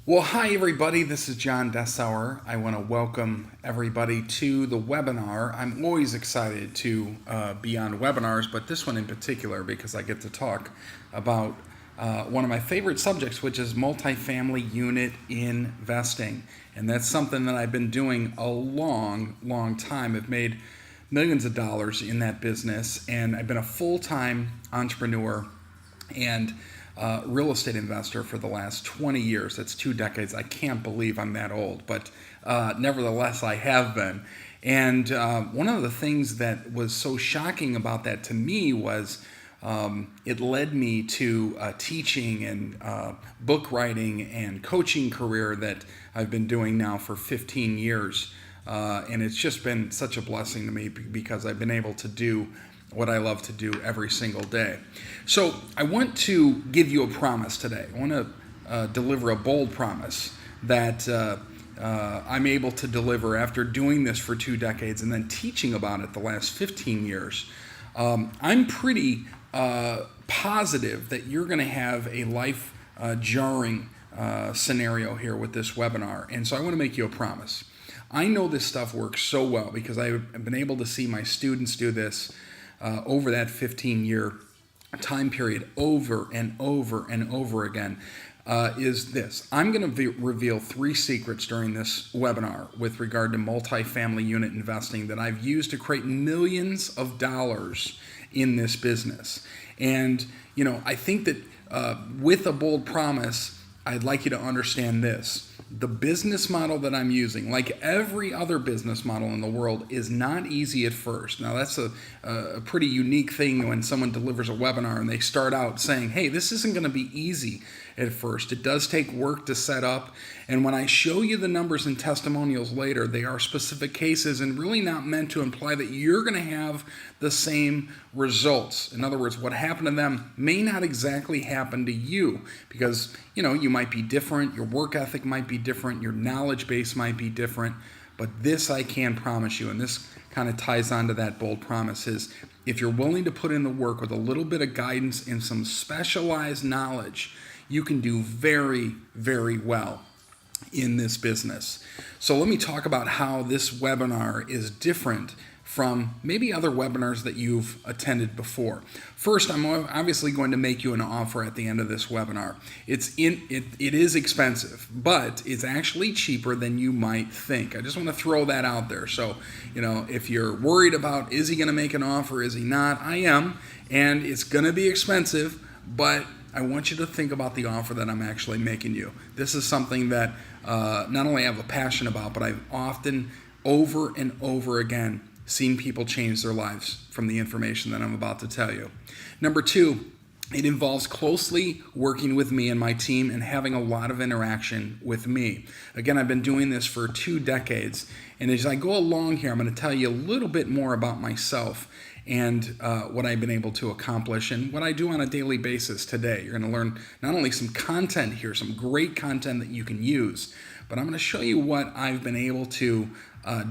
Well, hi everybody, this is John Dessauer. I want to welcome everybody to the webinar. I'm always excited to be on webinars, but this one in particular because I get to talk about one of my favorite subjects, which is multifamily unit investing. And that's something that I've been doing a long time. I've made millions of dollars in that business, and I've been a full-time entrepreneur and real estate investor for the last 20 years. That's 2 decades. I can't believe I'm that old, but nevertheless, I have been. And one of the things that was so shocking about that to me was it led me to a teaching and book writing and coaching career that I've been doing now for 15 years. And it's just been such a blessing to me because I've been able to do what I love to do every single day. So I want to give you a promise today. I want to deliver a bold promise that I'm able to deliver after doing this for 2 decades and then teaching about it the last 15 years. I'm pretty positive that you're going to have a life jarring scenario here with this webinar. And so I want to make you a promise. I know this stuff works so well because I've been able to see my students do this over that 15-year time period over and over again, is this. I'm going to reveal 3 secrets during this webinar with regard to multifamily unit investing that I've used to create millions of dollars in this business. And, you know, I think that with a bold promise, I'd like you to understand this. The business model that I'm using, like every other business model in the world, is not easy at first. Now, that's a pretty unique thing when someone delivers a webinar and they start out saying, hey, this isn't going to be easy at first. It does take work to set up. And when I show you the numbers and testimonials later, they are specific cases and really not meant to imply that you're going to have the same results. In other words, what happened to them may not exactly happen to you because, you know, you might be different, your work ethic might be different, your knowledge base might be different, but this I can promise you, and this kind of ties on to that bold promise, is if you're willing to put in the work with a little bit of guidance and some specialized knowledge, you can do very well in this business. So let me talk about how this webinar is different from maybe other webinars that you've attended before. First, I'm obviously going to make you an offer at the end of this webinar. It is expensive, but it's actually cheaper than you might think. I just want to throw that out there. So, you know, if you're worried about, is he going to make an offer, is he not? I am, and it's going to be expensive, but I want you to think about the offer that I'm actually making you. This is something that not only I have a passion about, but I've often, over and over again, seen people change their lives from the information that I'm about to tell you. Number 2, it involves closely working with me and my team and having a lot of interaction with me. Again, I've been doing this for 2 decades, and as I go along here, I'm going to tell you a little bit more about myself and what I've been able to accomplish and what I do on a daily basis today. You're going to learn not only some content here, some great content that you can use, but I'm going to show you what I've been able to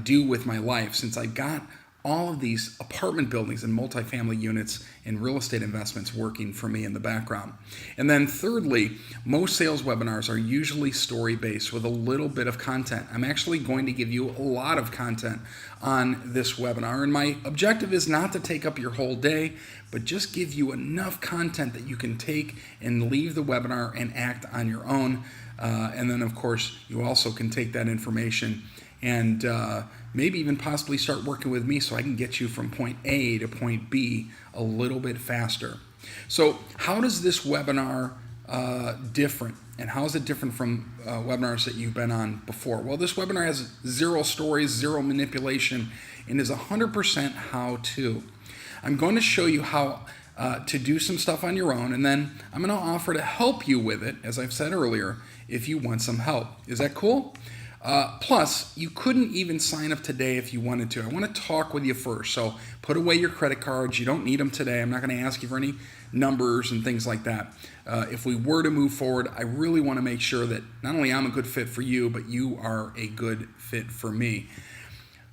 do with my life since I got all of these apartment buildings and multifamily units and real estate investments working for me in the background. And then thirdly, most sales webinars are usually story-based with a little bit of content. I'm actually going to give you a lot of content on this webinar, and my objective is not to take up your whole day, but just give you enough content that you can take and leave the webinar and act on your own. And then, of course, you also can take that information and maybe even possibly start working with me so I can get you from point A to point B a little bit faster. So how does this webinar different? And how is it different from webinars that you've been on before? Well, this webinar has 0 stories, 0 manipulation, and is 100% how-to. I'm going to show you how to do some stuff on your own, and then I'm going to offer to help you with it, as I've said earlier, if you want some help. Is that cool? Plus, you couldn't even sign up today if you wanted to. I want to talk with you first. So put away your credit cards. You don't need them today. I'm not going to ask you for any numbers and things like that. If we were to move forward, I really want to make sure that not only I'm a good fit for you, but you are a good fit for me.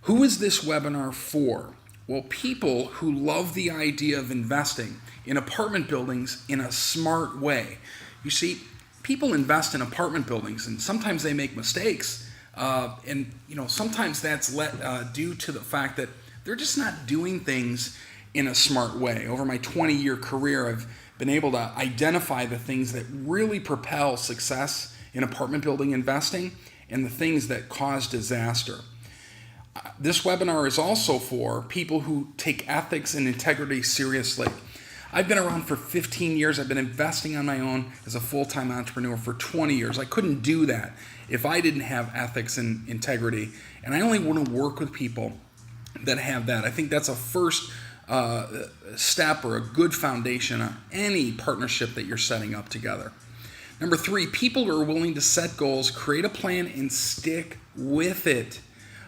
Who is this webinar for? Well, people who love the idea of investing in apartment buildings in a smart way. You see, people invest in apartment buildings, and sometimes they make mistakes. And sometimes that's due to the fact that they're just not doing things in a smart way. Over my 20-year career, I've been able to identify the things that really propel success in apartment building investing and the things that cause disaster. This webinar is also for people who take ethics and integrity seriously. I've been around for 15 years. I've been investing on my own as a full-time entrepreneur for 20 years. I couldn't do that if I didn't have ethics and integrity. And I only want to work with people that have that. I think that's a first step or a good foundation on any partnership that you're setting up together. Number 3, people who are willing to set goals, create a plan, and stick with it.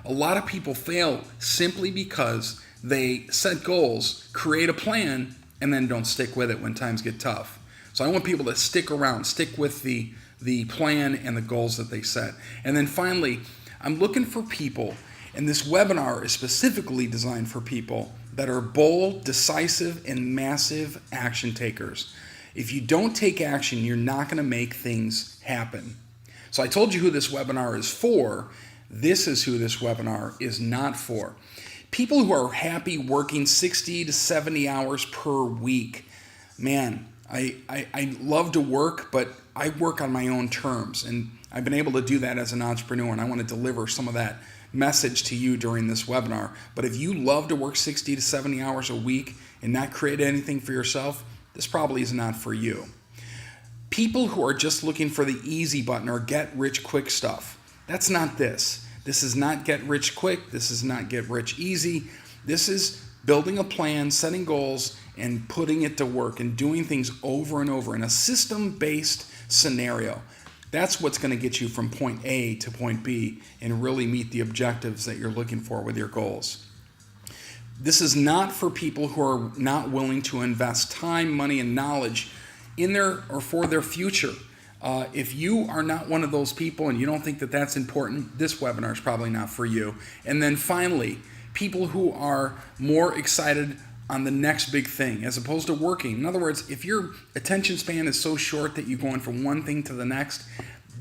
A lot of people fail simply because they set goals, create a plan, and then don't stick with it when times get tough. So I want people to stick around, stick with the plan and the goals that they set. And then finally, I'm looking for people, and this webinar is specifically designed for people that are bold, decisive, and massive action takers. If you don't take action, you're not going to make things happen. So I told you who this webinar is for. This is who this webinar is not for. People who are happy working 60 to 70 hours per week. Man, I love to work, but I work on my own terms, and I've been able to do that as an entrepreneur, and I want to deliver some of that message to you during this webinar. But if you love to work 60 to 70 hours a week and not create anything for yourself, this probably is not for you. People who are just looking for the easy button or get rich quick stuff. That's not this. This is not get rich quick. This is not get rich easy. This is building a plan, setting goals, and putting it to work and doing things over and over in a system-based scenario. That's what's going to get you from point A to point B and really meet the objectives that you're looking for with your goals. This is not for people who are not willing to invest time, money, and knowledge in their or for their future. If you are not one of those people and you don't think that that's important, this webinar is probably not for you. And then finally, people who are more excited on the next big thing as opposed to working. In other words, if your attention span is so short that you're going from one thing to the next,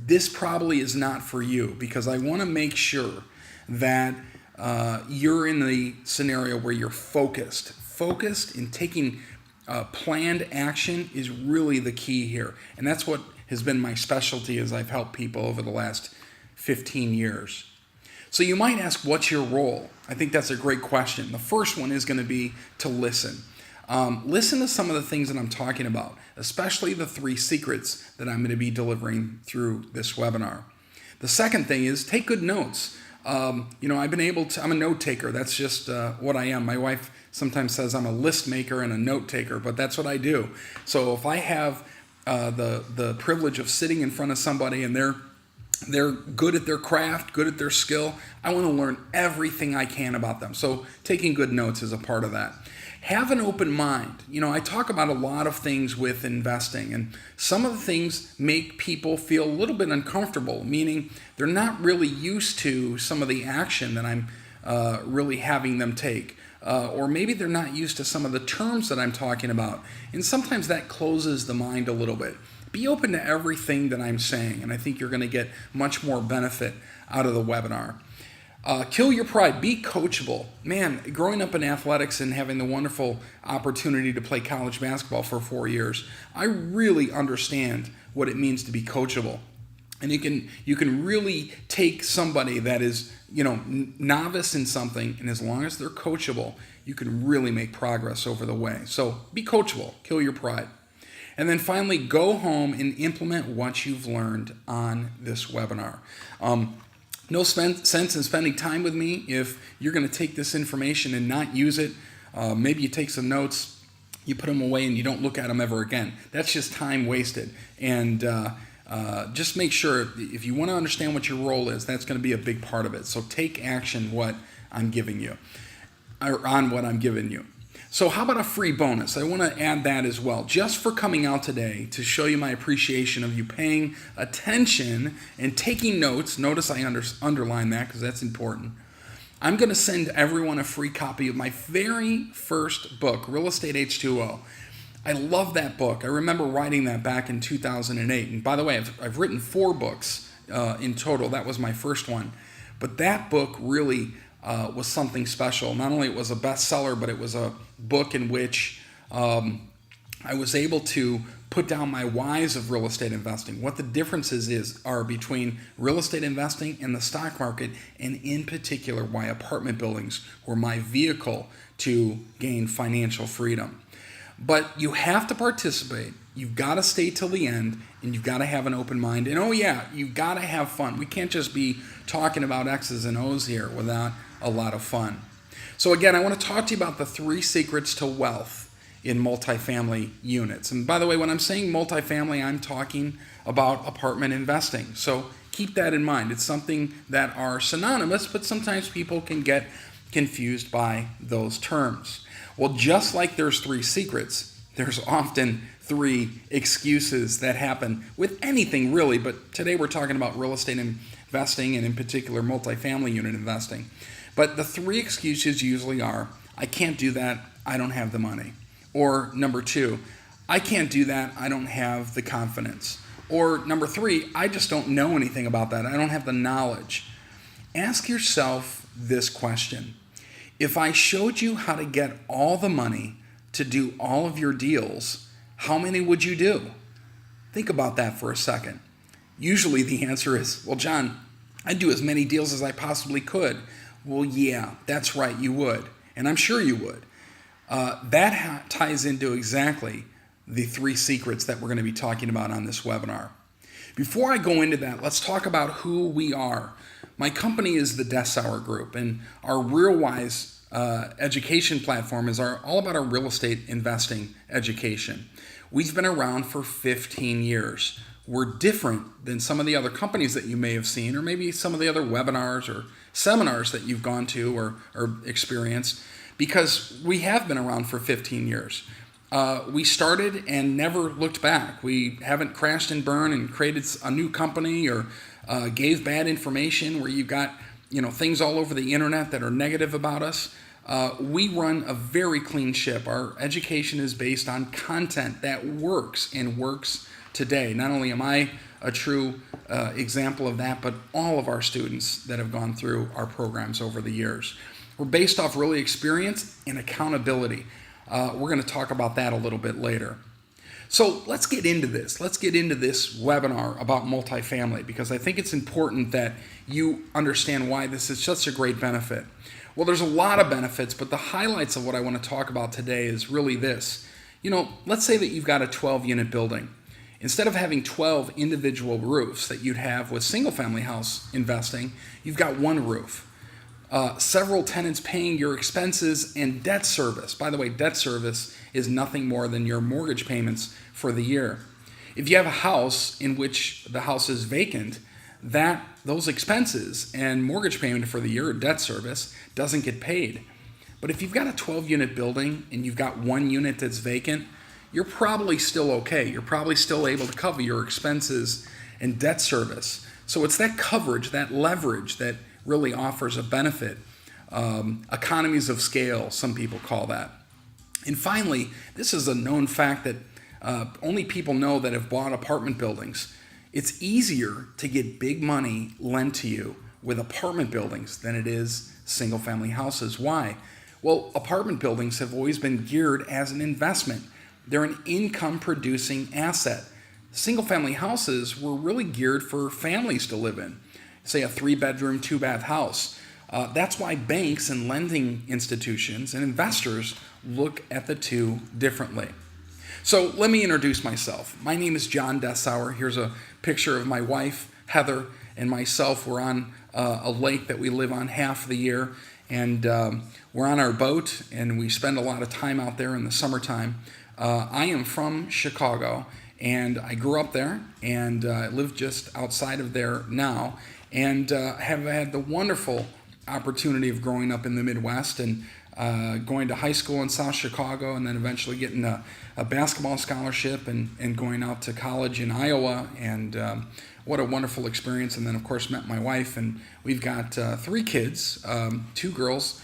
this probably is not for you, because I want to make sure that you're in the scenario where you're focused. Focused in taking planned action is really the key here. And that's what has been my specialty as I've helped people over the last 15 years. So you might ask, what's your role? I think that's a great question. The first one is going to be to listen. Listen to some of the things that I'm talking about, especially the 3 secrets that I'm going to be delivering through this webinar. The second thing is take good notes. I'm a note taker. That's just what I am. My wife sometimes says I'm a list maker and a note taker, but that's what I do. So if I have the privilege of sitting in front of somebody and they're good at their craft, good at their skill, I want to learn everything I can about them. So taking good notes is a part of that. Have an open mind. I talk about a lot of things with investing, and some of the things make people feel a little bit uncomfortable, meaning they're not really used to some of the action that I'm really having them take. Or maybe they're not used to some of the terms that I'm talking about. And sometimes that closes the mind a little bit. Be open to everything that I'm saying, and I think you're going to get much more benefit out of the webinar. Kill your pride. Be coachable. Man, growing up in athletics and having the wonderful opportunity to play college basketball for 4 years, I really understand what it means to be coachable. And you can really take somebody that is, novice in something, and as long as they're coachable, you can really make progress over the way. So be coachable. Kill your pride. And then finally, go home and implement what you've learned on this webinar. No sense in spending time with me if you're going to take this information and not use it. Maybe you take some notes, you put them away, and you don't look at them ever again. That's just time wasted. And just make sure, if you want to understand what your role is, that's going to be a big part of it. So take action on what I'm giving you. So how about a free bonus? I want to add that as well, just for coming out today to show you my appreciation of you paying attention and taking notes. Notice I underline that because that's important. I'm going to send everyone a free copy of my very first book, Real Estate H2O. I love that book. I remember writing that back in 2008. And by the way, I've written 4 books in total. That was my first one. But that book really was something special. Not only it was a bestseller, but it was a book in which I was able to put down my whys of real estate investing, what the differences are between real estate investing and the stock market, and in particular why apartment buildings were my vehicle to gain financial freedom. But you have to participate. You've got to stay till the end, and you've got to have an open mind. And oh yeah, you've got to have fun. We can't just be talking about X's and O's here without a lot of fun. So again, I want to talk to you about the 3 secrets to wealth in multifamily units. And by the way, when I'm saying multifamily, I'm talking about apartment investing. So keep that in mind. It's something that are synonymous, but sometimes people can get confused by those terms. Well, just like there's 3 secrets, there's often 3 excuses that happen with anything really, but today we're talking about real estate investing and in particular multifamily unit investing. But the 3 excuses usually are, I can't do that, I don't have the money. Or number 2, I can't do that, I don't have the confidence. Or number 3, I just don't know anything about that, I don't have the knowledge. Ask yourself this question. If I showed you how to get all the money to do all of your deals, how many would you do? Think about that for a second. Usually the answer is, well, John, I'd do as many deals as I possibly could. Well, yeah, that's right, you would. And I'm sure you would. That ties into exactly the 3 secrets that we're going to be talking about on this webinar. Before I go into that, let's talk about who we are. My company is the Dessauer Group, and our RealWise education platform is all about our real estate investing education. We've been around for 15 years. We're different than some of the other companies that you may have seen, or maybe some of the other webinars or seminars that you've gone to or experienced, because we have been around for 15 years. We started and never looked back. We haven't crashed and burned and created a new company or gave bad information where you've got things all over the internet that are negative about us. We run a very clean ship. Our education is based on content that works and works today. Not only am I a true example of that, but all of our students that have gone through our programs over the years. We're based off really experience and accountability. We're going to talk about that a little bit later. So let's get into this. Let's get into this webinar about multifamily, because I think it's important that you understand why this is such a great benefit. Well, there's a lot of benefits, but the highlights of what I want to talk about today is really this. Let's say that you've got a 12-unit building. Instead of having 12 individual roofs that you'd have with single-family house investing, you've got one roof. Several tenants paying your expenses and debt service. By the way, debt service is nothing more than your mortgage payments for the year. If you have a house in which the house is vacant, those expenses and mortgage payment for the year or debt service doesn't get paid. But if you've got a 12-unit building and you've got 1 unit that's vacant, you're probably still okay. You're probably still able to cover your expenses and debt service. So it's that coverage, that leverage that really offers a benefit. Economies of scale, some people call that. And finally, this is a known fact that only people know that have bought apartment buildings. It's easier to get big money lent to you with apartment buildings than it is single-family houses. Why? Well, apartment buildings have always been geared as an investment. They're an income-producing asset. Single-family houses were really geared for families to live in. Say a 3-bedroom, 2-bath house. That's why banks and lending institutions and investors look at the two differently. So let me introduce myself. My name is John Dessauer. Here's a picture of my wife, Heather, and myself. We're on a lake that we live on half the year, and we're on our boat, and we spend a lot of time out there in the summertime. I am from Chicago, and I grew up there, and I live just outside of there now, and have had the wonderful opportunity of growing up in the Midwest and going to high school in South Chicago, and then eventually getting a basketball scholarship and going out to college in Iowa. And what a wonderful experience. And then, of course, met my wife, and we've got 3 kids, 2 girls,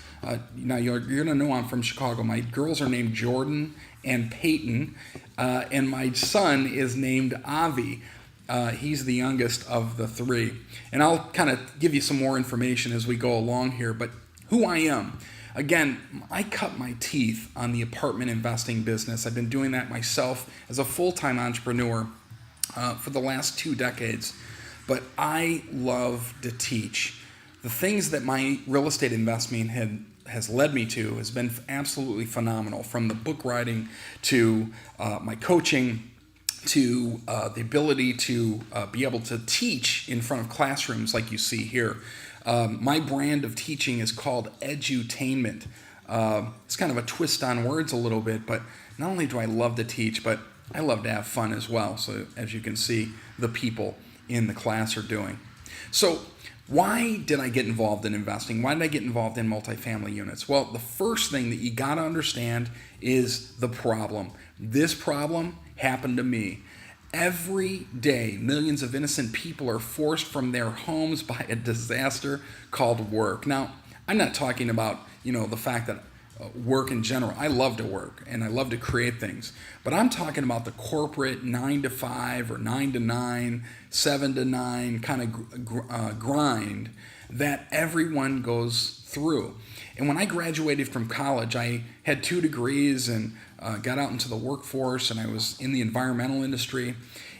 Now you're going to know I'm from Chicago. My girls are named Jordan and Peyton, and my son is named Avi. He's the youngest of the three. And I'll kind of give you some more information as we go along here, but who I am. Again, I cut my teeth on the apartment investing business. I've been doing that myself as a full-time entrepreneur for the last 2 decades. But I love to teach. The things that my real estate investing has led me to has been absolutely phenomenal, from the book writing to my coaching to the ability to be able to teach in front of classrooms like you see here. My brand of teaching is called edutainment. It's kind of a twist on words a little bit, but not only do I love to teach, but I love to have fun as well. So as you can see, the people in the class are doing. So why did I get involved in investing? Why did I get involved in multifamily units? Well, the first thing that you got to understand is the problem. This problem happened to me. Every day, millions of innocent people are forced from their homes by a disaster called work. Now, I'm not talking about, the fact that work in general. I love to work and I love to create things. But I'm talking about the corporate 9 to 5 or 9 to 9, 7 to 9 kind of grind that everyone goes through. And when I graduated from college, I had 2 degrees and got out into the workforce, and I was in the environmental industry.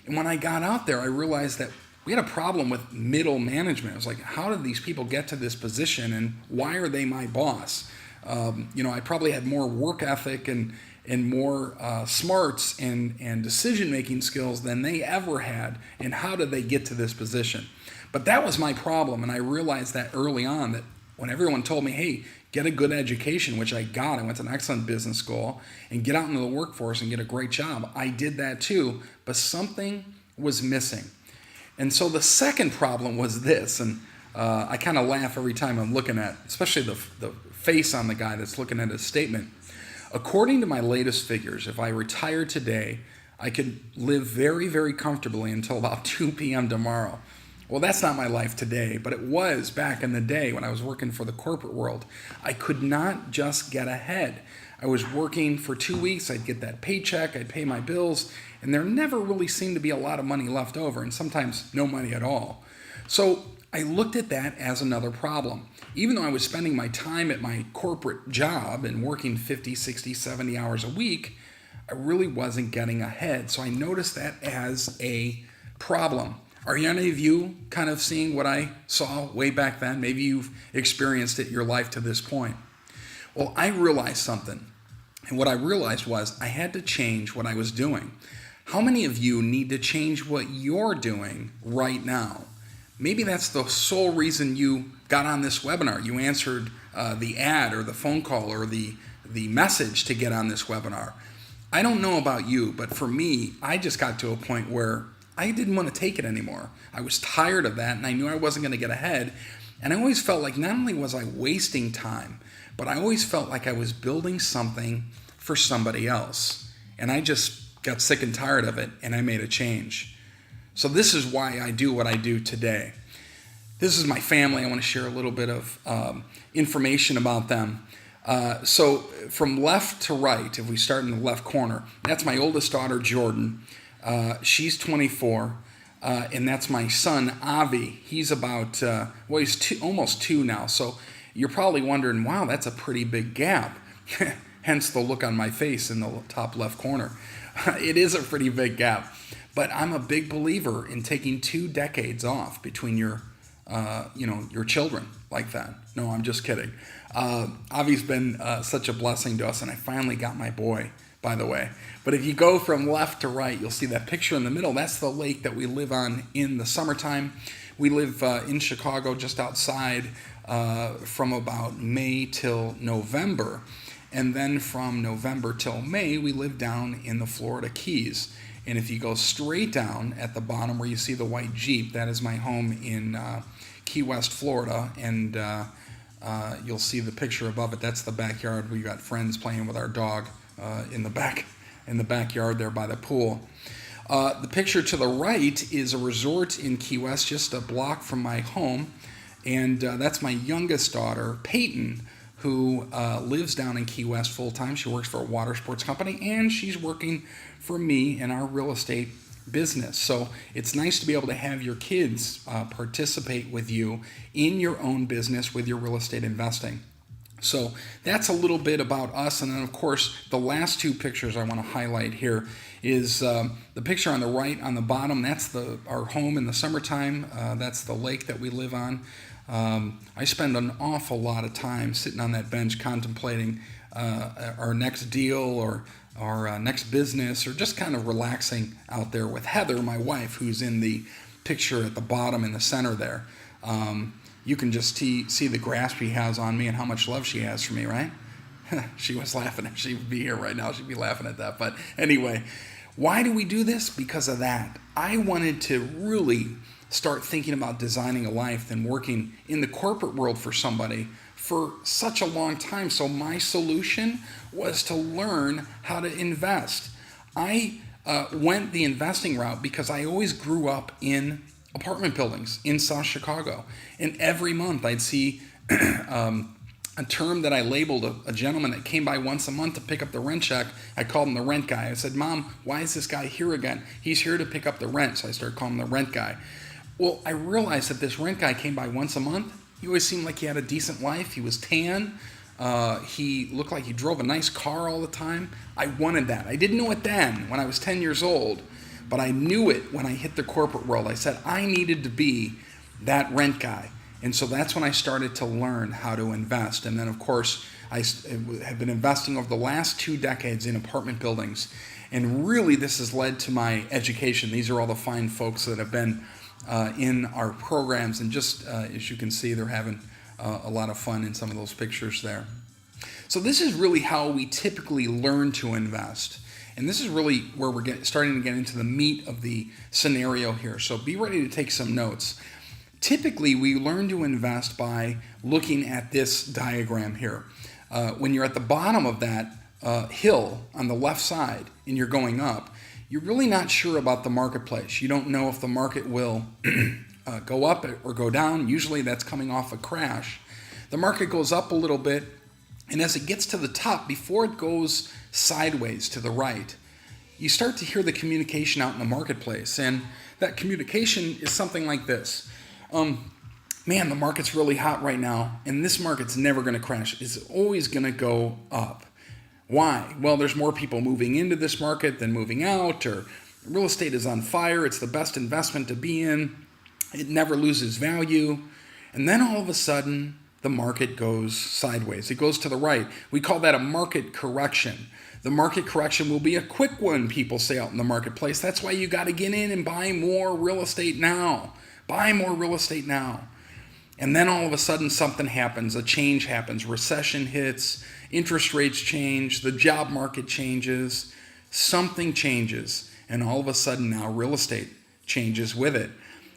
And when I got out there, I realized that we had a problem with middle management. I was like, how did these people get to this position, and why are they my boss? I probably had more work ethic and more smarts and decision-making skills than they ever had, and how did they get to this position? But that was my problem, and I realized that early on, that when everyone told me, hey, get a good education, which I got. I went to an excellent business school, and get out into the workforce and get a great job. I did that too, but something was missing. And so the second problem was this, and I kind of laugh every time I'm looking at, especially the face on the guy that's looking at his statement. According to my latest figures, if I retired today, I could live very, very comfortably until about 2 p.m. tomorrow. Well, that's not my life today, but it was back in the day when I was working for the corporate world. I could not just get ahead. I was working for 2 weeks, I'd get that paycheck, I'd pay my bills, and there never really seemed to be a lot of money left over, and sometimes no money at all. So I looked at that as another problem. Even though I was spending my time at my corporate job and working 50, 60, 70 hours a week, I really wasn't getting ahead. So I noticed that as a problem. Are any of you kind of seeing what I saw way back then? Maybe you've experienced it in your life to this point. Well, I realized something. And what I realized was I had to change what I was doing. How many of you need to change what you're doing right now? Maybe that's the sole reason you got on this webinar. You answered the ad or the phone call or the message to get on this webinar. I don't know about you, but for me, I just got to a point where I didn't want to take it anymore. I was tired of that, and I knew I wasn't going to get ahead. And I always felt like not only was I wasting time, but I always felt like I was building something for somebody else. And I just got sick and tired of it, and I made a change. So this is why I do what I do today. This is my family. I want to share a little bit of information about them. So from left to right, if we start in the left corner, that's my oldest daughter, Jordan. She's 24, and that's my son, Avi. He's about, he's almost 2 now. So you're probably wondering, wow, that's a pretty big gap. Hence the look on my face in the top left corner. It is a pretty big gap. But I'm a big believer in taking 2 decades off between your children like that. No, I'm just kidding. Avi's been such a blessing to us, and I finally got my boy, by the way. But if you go from left to right, you'll see that picture in the middle. That's the lake that we live on in the summertime. We live in Chicago, just outside, from about May till November. And then from November till May, we live down in the Florida Keys. And if you go straight down at the bottom where you see the white Jeep, that is my home in Key West, Florida. And you'll see the picture above it. That's the backyard. We got friends playing with our dog in the backyard there by the pool. The picture to the right is a resort in Key West, just a block from my home. And that's my youngest daughter, Peyton, who lives down in Key West full-time. She works for a water sports company, and she's working for me in our real estate business. So it's nice to be able to have your kids participate with you in your own business with your real estate investing. So that's a little bit about us. And then, of course, the last two pictures I want to highlight here is the picture on the right on the bottom. That's our home in the summertime. That's the lake that we live on. I spend an awful lot of time sitting on that bench contemplating our next deal or our next business, or just kind of relaxing out there with Heather, my wife, who's in the picture at the bottom in the center there. You can just see the grasp she has on me and how much love she has for me, right? She was laughing. If she would be here right now, she'd be laughing at that. But anyway, why do we do this? Because of that. I wanted to really start thinking about designing a life than working in the corporate world for somebody for such a long time. So my solution was to learn how to invest. I went the investing route because I always grew up in apartment buildings in South Chicago. And every month I'd see a term that I labeled a gentleman that came by once a month to pick up the rent check. I called him the rent guy. I said, Mom, why is this guy here again? He's here to pick up the rent. So I started calling him the rent guy. Well, I realized that this rent guy came by once a month. He always seemed like he had a decent life. He was tan. He looked like he drove a nice car all the time. I wanted that. I didn't know it then when I was 10 years old, but I knew it when I hit the corporate world. I said I needed to be that rent guy. And so that's when I started to learn how to invest. And then, of course, I have been investing over the last 2 decades in apartment buildings. And really, this has led to my education. These are all the fine folks that have been in our programs. And just as you can see, they're having a lot of fun in some of those pictures there. So this is really how we typically learn to invest. And this is really where we're starting to get into the meat of the scenario here. So be ready to take some notes. Typically, we learn to invest by looking at this diagram here. When you're at the bottom of that hill on the left side and you're going up, you're really not sure about the marketplace. You don't know if the market will go up or go down. Usually that's coming off a crash. The market goes up a little bit, and as it gets to the top, before it goes sideways to the right, you start to hear the communication out in the marketplace. And that communication is something like this. Man, the market's really hot right now, and this market's never going to crash. It's always going to go up. Why? Well, there's more people moving into this market than moving out, or real estate is on fire. It's the best investment to be in. It never loses value. And then all of a sudden, the market goes sideways. It goes to the right. We call that a market correction. The market correction will be a quick one, people say out in the marketplace. That's why you got to get in and buy more real estate now. Buy more real estate now. And then all of a sudden something happens, a change happens, recession hits, interest rates change, the job market changes, something changes, and all of a sudden now real estate changes with it.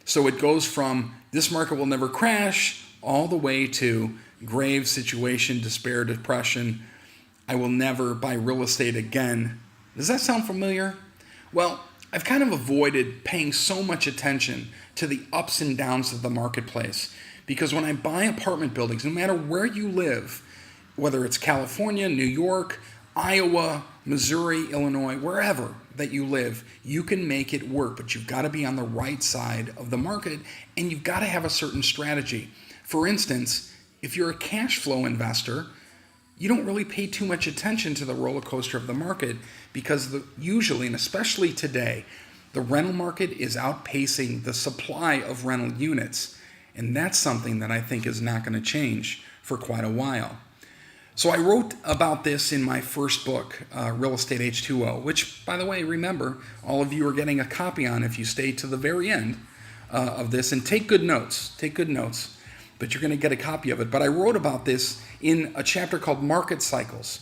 So it goes from this market will never crash all the way to grave situation, despair, depression. I will never buy real estate again. Does that sound familiar? Well, I've kind of avoided paying so much attention to the ups and downs of the marketplace, because when I buy apartment buildings, no matter where you live, whether it's California, New York, Iowa, Missouri, Illinois, wherever that you live, you can make it work, but you've got to be on the right side of the market, and you've got to have a certain strategy. For instance, if you're a cash flow investor, you don't really pay too much attention to the roller coaster of the market, because usually, and especially today, the rental market is outpacing the supply of rental units. And that's something that I think is not going to change for quite a while. So I wrote about this in my first book, Real Estate H2O, which, by the way, remember, all of you are getting a copy on if you stay to the very end of this. And take good notes, but you're going to get a copy of it. But I wrote about this in a chapter called Market Cycles.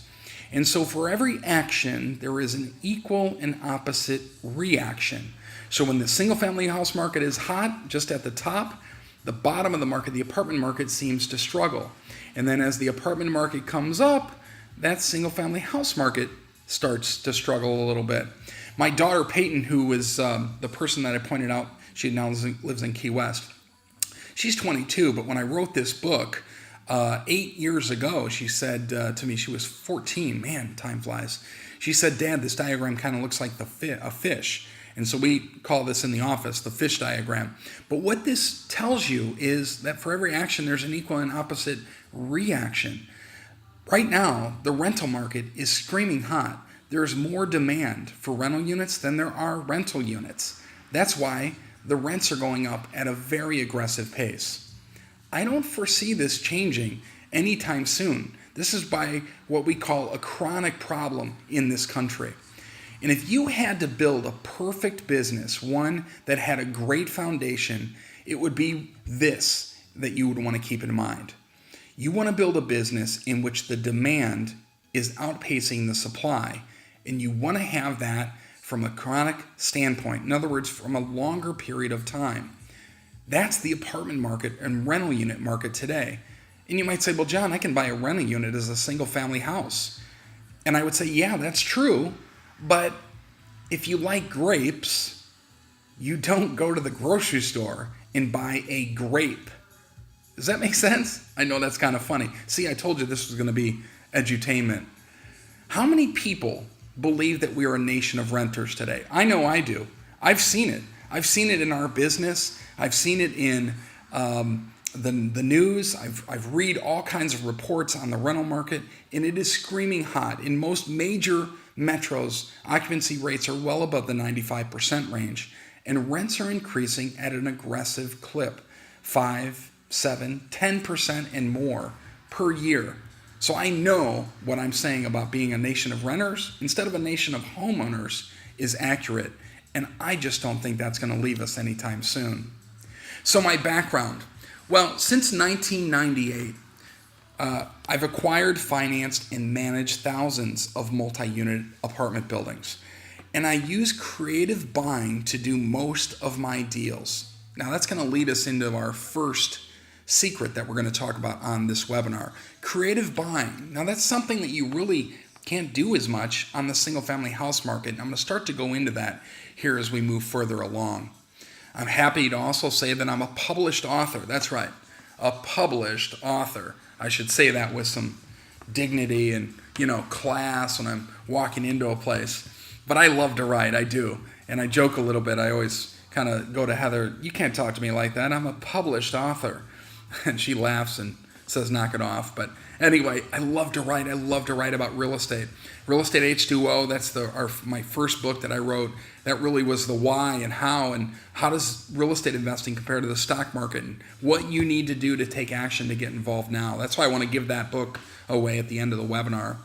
And so for every action, there is an equal and opposite reaction. So when the single-family house market is hot, just at the top, the bottom of the market, the apartment market, seems to struggle. And then as the apartment market comes up, that single-family house market starts to struggle a little bit. My daughter, Peyton, who is the person that I pointed out, she now lives in Key West. She's 22, but when I wrote this book, 8 years ago, she said to me, she was 14. Man, time flies. She said, "Dad, this diagram kind of looks like a fish." And so we call this in the office the fish diagram. But what this tells you is that for every action, there's an equal and opposite reaction. Right now, the rental market is screaming hot. There's more demand for rental units than there are rental units. That's why the rents are going up at a very aggressive pace. I don't foresee this changing anytime soon. This is by what we call a chronic problem in this country. And if you had to build a perfect business, one that had a great foundation, it would be this that you would want to keep in mind. You want to build a business in which the demand is outpacing the supply, and you want to have that from a chronic standpoint. In other words, from a longer period of time. That's the apartment market and rental unit market today. And you might say, well, John, I can buy a rental unit as a single family house. And I would say, yeah, that's true. But if you like grapes, you don't go to the grocery store and buy a grape. Does that make sense? I know that's kind of funny. See, I told you this was going to be edutainment. How many people believe that we are a nation of renters today? I know I do. I've seen it. I've seen it in our business. I've seen it in the news. I've read all kinds of reports on the rental market, and it is screaming hot. In most major metros, occupancy rates are well above the 95% range, and rents are increasing at an aggressive clip, 5, 7, 10% and more per year. So I know what I'm saying about being a nation of renters instead of a nation of homeowners is accurate, and I just don't think that's going to leave us anytime soon. So my background. Well, since 1998, I've acquired, financed, and managed thousands of multi-unit apartment buildings. And I use creative buying to do most of my deals. Now that's going to lead us into our first secret that we're going to talk about on this webinar. Creative buying. Now that's something that you really can't do as much on the single family house market. I'm going to start to go into that here as we move further along. I'm happy to also say that I'm a published author. That's right, a published author. I should say that with some dignity and, class when I'm walking into a place. But I love to write, I do. And I joke a little bit. I always kind of go to Heather, you can't talk to me like that. I'm a published author. And she laughs and says, knock it off. But anyway, I love to write. I love to write about real estate. Real Estate H2O, that's my first book that I wrote. That really was the why and how does real estate investing compare to the stock market and what you need to do to take action to get involved now. That's why I want to give that book away at the end of the webinar.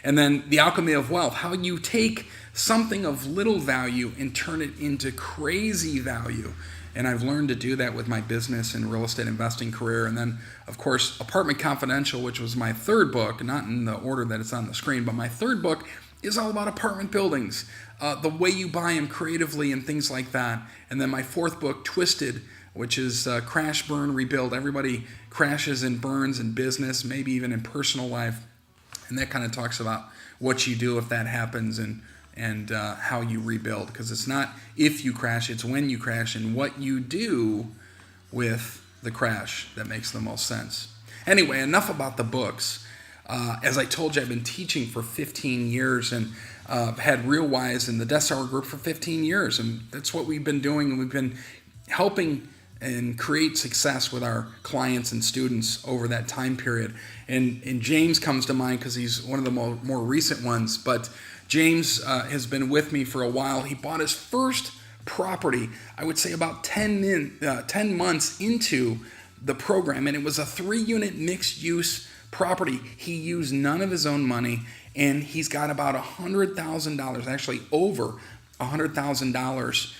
And then The Alchemy of Wealth, how you take something of little value and turn it into crazy value. And I've learned to do that with my business and real estate investing career. And then, of course, Apartment Confidential, which was my third book, not in the order that it's on the screen, but my third book is all about apartment buildings, the way you buy them creatively and things like that. And then my fourth book, Twisted, which is Crash, Burn, Rebuild. Everybody crashes and burns in business, maybe even in personal life. And that kind of talks about what you do if that happens and how you rebuild. Because it's not if you crash, it's when you crash and what you do with the crash that makes the most sense. Anyway, enough about the books. As I told you, I've been teaching for 15 years and had Real Wise in the Dessauer Group for 15 years. And that's what we've been doing. And we've been helping and create success with our clients and students over that time period. And James comes to mind because he's one of the more recent ones. But James has been with me for a while. He bought his first property, I would say about 10 months into the program, and it was a 3-unit mixed-use property. He used none of his own money, and he's got about $100,000, actually over $100,000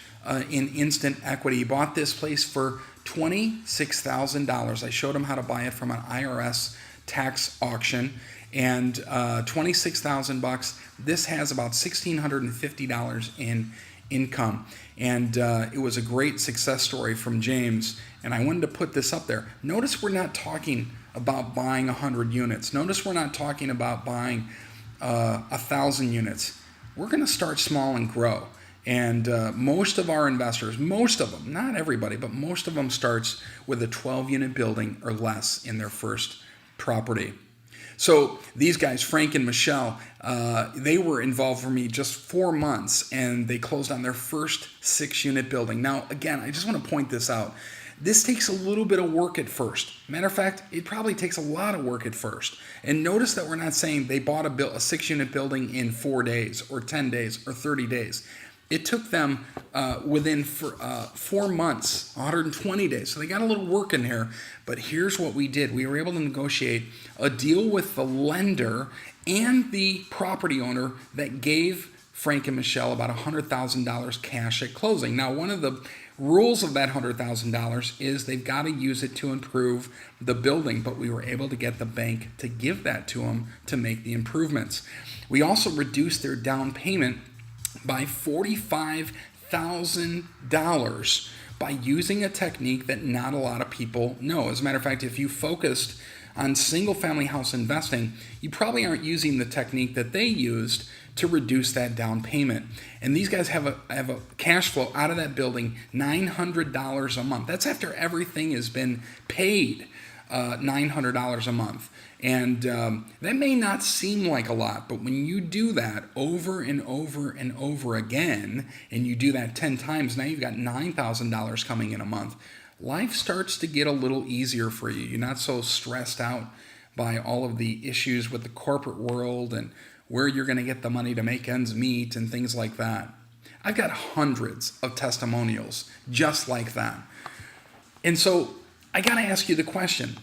in instant equity. He bought this place for $26,000. I showed him how to buy it from an IRS tax auction, and $26,000. This has about $1,650 in income, and it was a great success story from James, and I wanted to put this up there. Notice we're not talking about buying 100 units. Notice we're not talking about buying 1,000 units. We're going to start small and grow. And most of our investors, most of them, not everybody, but most of them starts with a 12-unit building or less in their first property. So these guys, Frank and Michelle, they were involved for me just 4 months, and they closed on their first 6-unit building. Now, again, I just want to point this out. This takes a little bit of work at first. Matter of fact, it probably takes a lot of work at first. And notice that we're not saying they bought a 6-unit building in 4 days or 10 days or 30 days. It took them within 4 months, 120 days. So they got a little work in here. But here's what we did. We were able to negotiate a deal with the lender and the property owner that gave Frank and Michelle about $100,000 cash at closing. Now, one of the rules of that $100,000 is they've got to use it to improve the building, but we were able to get the bank to give that to them to make the improvements. We also reduced their down payment by $45,000 by using a technique that not a lot of people know. As a matter of fact, if you focused on single-family house investing, you probably aren't using the technique that they used to reduce that down payment. And these guys have a cash flow out of that building $900 a month. That's after everything has been paid, $900 a month. And that may not seem like a lot, but when you do that over and over and over again, and you do that 10 times, now you've got $9,000 coming in a month. Life starts to get a little easier for you. You're not so stressed out by all of the issues with the corporate world and where you're going to get the money to make ends meet and things like that. I've got hundreds of testimonials just like that. And so I got to ask you the question,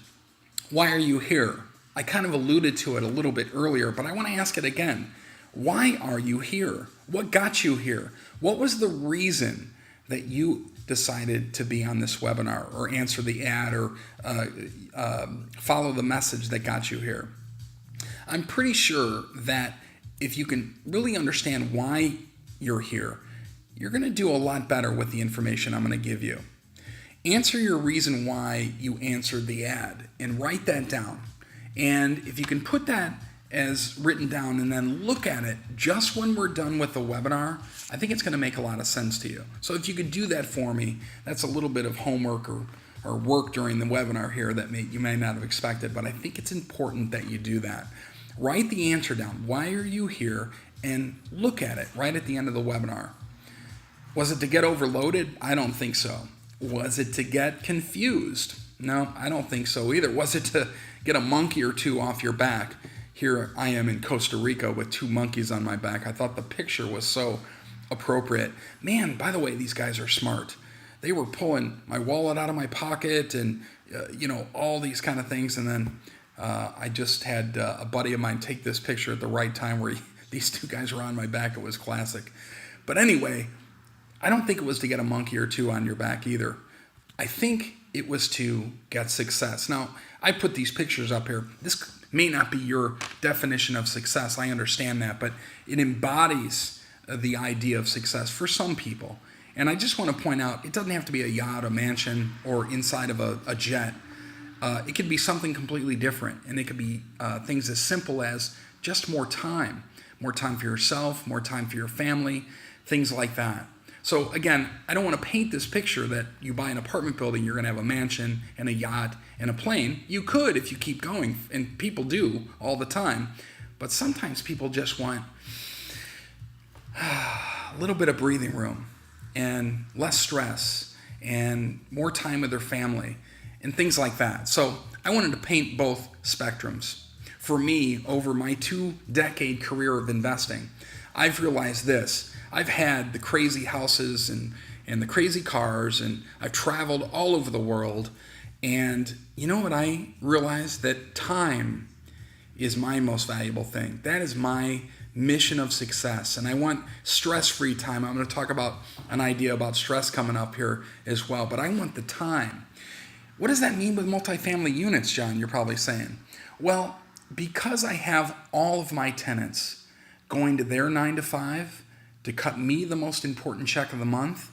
why are you here? I kind of alluded to it a little bit earlier, but I want to ask it again. Why are you here? What got you here? What was the reason that you decided to be on this webinar or answer the ad or follow the message that got you here? I'm pretty sure that if you can really understand why you're here, you're going to do a lot better with the information I'm going to give you. Answer your reason why you answered the ad and write that down. And if you can put that as written down and then look at it just when we're done with the webinar, I think it's going to make a lot of sense to you. So if you could do that for me, that's a little bit of homework or work during the webinar here that you may not have expected, but I think it's important that you do that. Write the answer down. Why are you here? And look at it right at the end of the webinar. Was it to get overloaded? I don't think so. Was it to get confused? No, I don't think so either. Was it to get a monkey or two off your back? Here I am in Costa Rica with 2 monkeys on my back. I thought the picture was so appropriate. Man, by the way, these guys are smart. They were pulling my wallet out of my pocket and, all these kind of things. And then I just had a buddy of mine take this picture at the right time where these 2 guys were on my back. It was classic. But anyway, I don't think it was to get a monkey or 2 on your back either. I think it was to get success. Now, I put these pictures up here. This may not be your definition of success. I understand that, but it embodies the idea of success for some people. And I just want to point out, it doesn't have to be a yacht, a mansion, or inside of a jet. It could be something completely different, and it could be things as simple as just more time for yourself, more time for your family, things like that. So again, I don't want to paint this picture that you buy an apartment building, you're going to have a mansion and a yacht and a plane. You could if you keep going, and people do all the time. But sometimes people just want a little bit of breathing room and less stress and more time with their family and things like that. So I wanted to paint both spectrums. For me, over my 2-decade career of investing, I've realized this. I've had the crazy houses and the crazy cars, and I've traveled all over the world. And you know what I realized? That time is my most valuable thing. That is my mission of success. And I want stress-free time. I'm going to talk about an idea about stress coming up here as well. But I want the time. What does that mean with multifamily units, John? You're probably saying. Well, because I have all of my tenants going to their 9 to 5 to cut me the most important check of the month,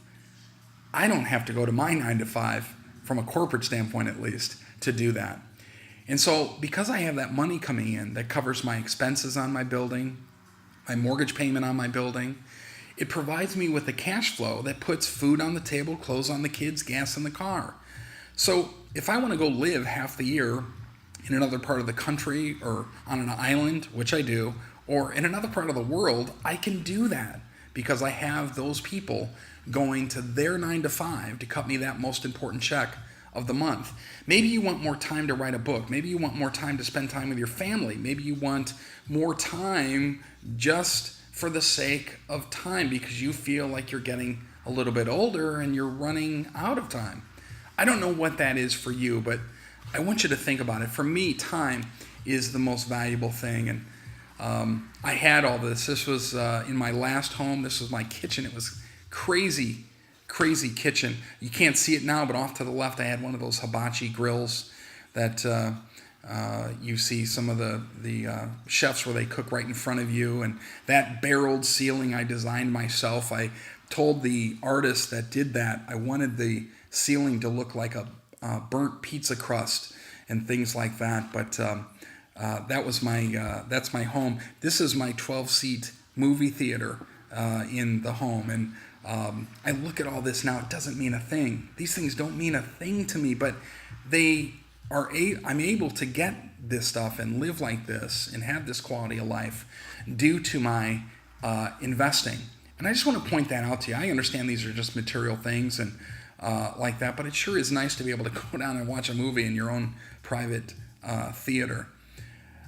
I don't have to go to my 9 to 5, from a corporate standpoint at least, to do that. And so because I have that money coming in that covers my expenses on my building, my mortgage payment on my building, it provides me with a cash flow that puts food on the table, clothes on the kids, gas in the car. So if I want to go live half the year in another part of the country or on an island, which I do, or in another part of the world, I can do that because I have those people going to their 9 to 5 to cut me that most important check of the month. Maybe you want more time to write a book. Maybe you want more time to spend time with your family. Maybe you want more time just for the sake of time because you feel like you're getting a little bit older and you're running out of time. I don't know what that is for you, but I want you to think about it. For me, time is the most valuable thing. And I had all this. This was in my last home. This was my kitchen. It was crazy kitchen. You can't see it now, but off to the left, I had one of those hibachi grills that you see some of the chefs where they cook right in front of you. And that barreled ceiling I designed myself. I told the artist that did that I wanted the ceiling to look like a burnt pizza crust and things like that. But that was that's my home. This is my 12-seat movie theater in the home. And I look at all this now, it doesn't mean a thing. These things don't mean a thing to me, but I'm able to get this stuff and live like this and have this quality of life due to my investing. And I just want to point that out to you. I understand these are just material things and like that, but it sure is nice to be able to go down and watch a movie in your own private theater.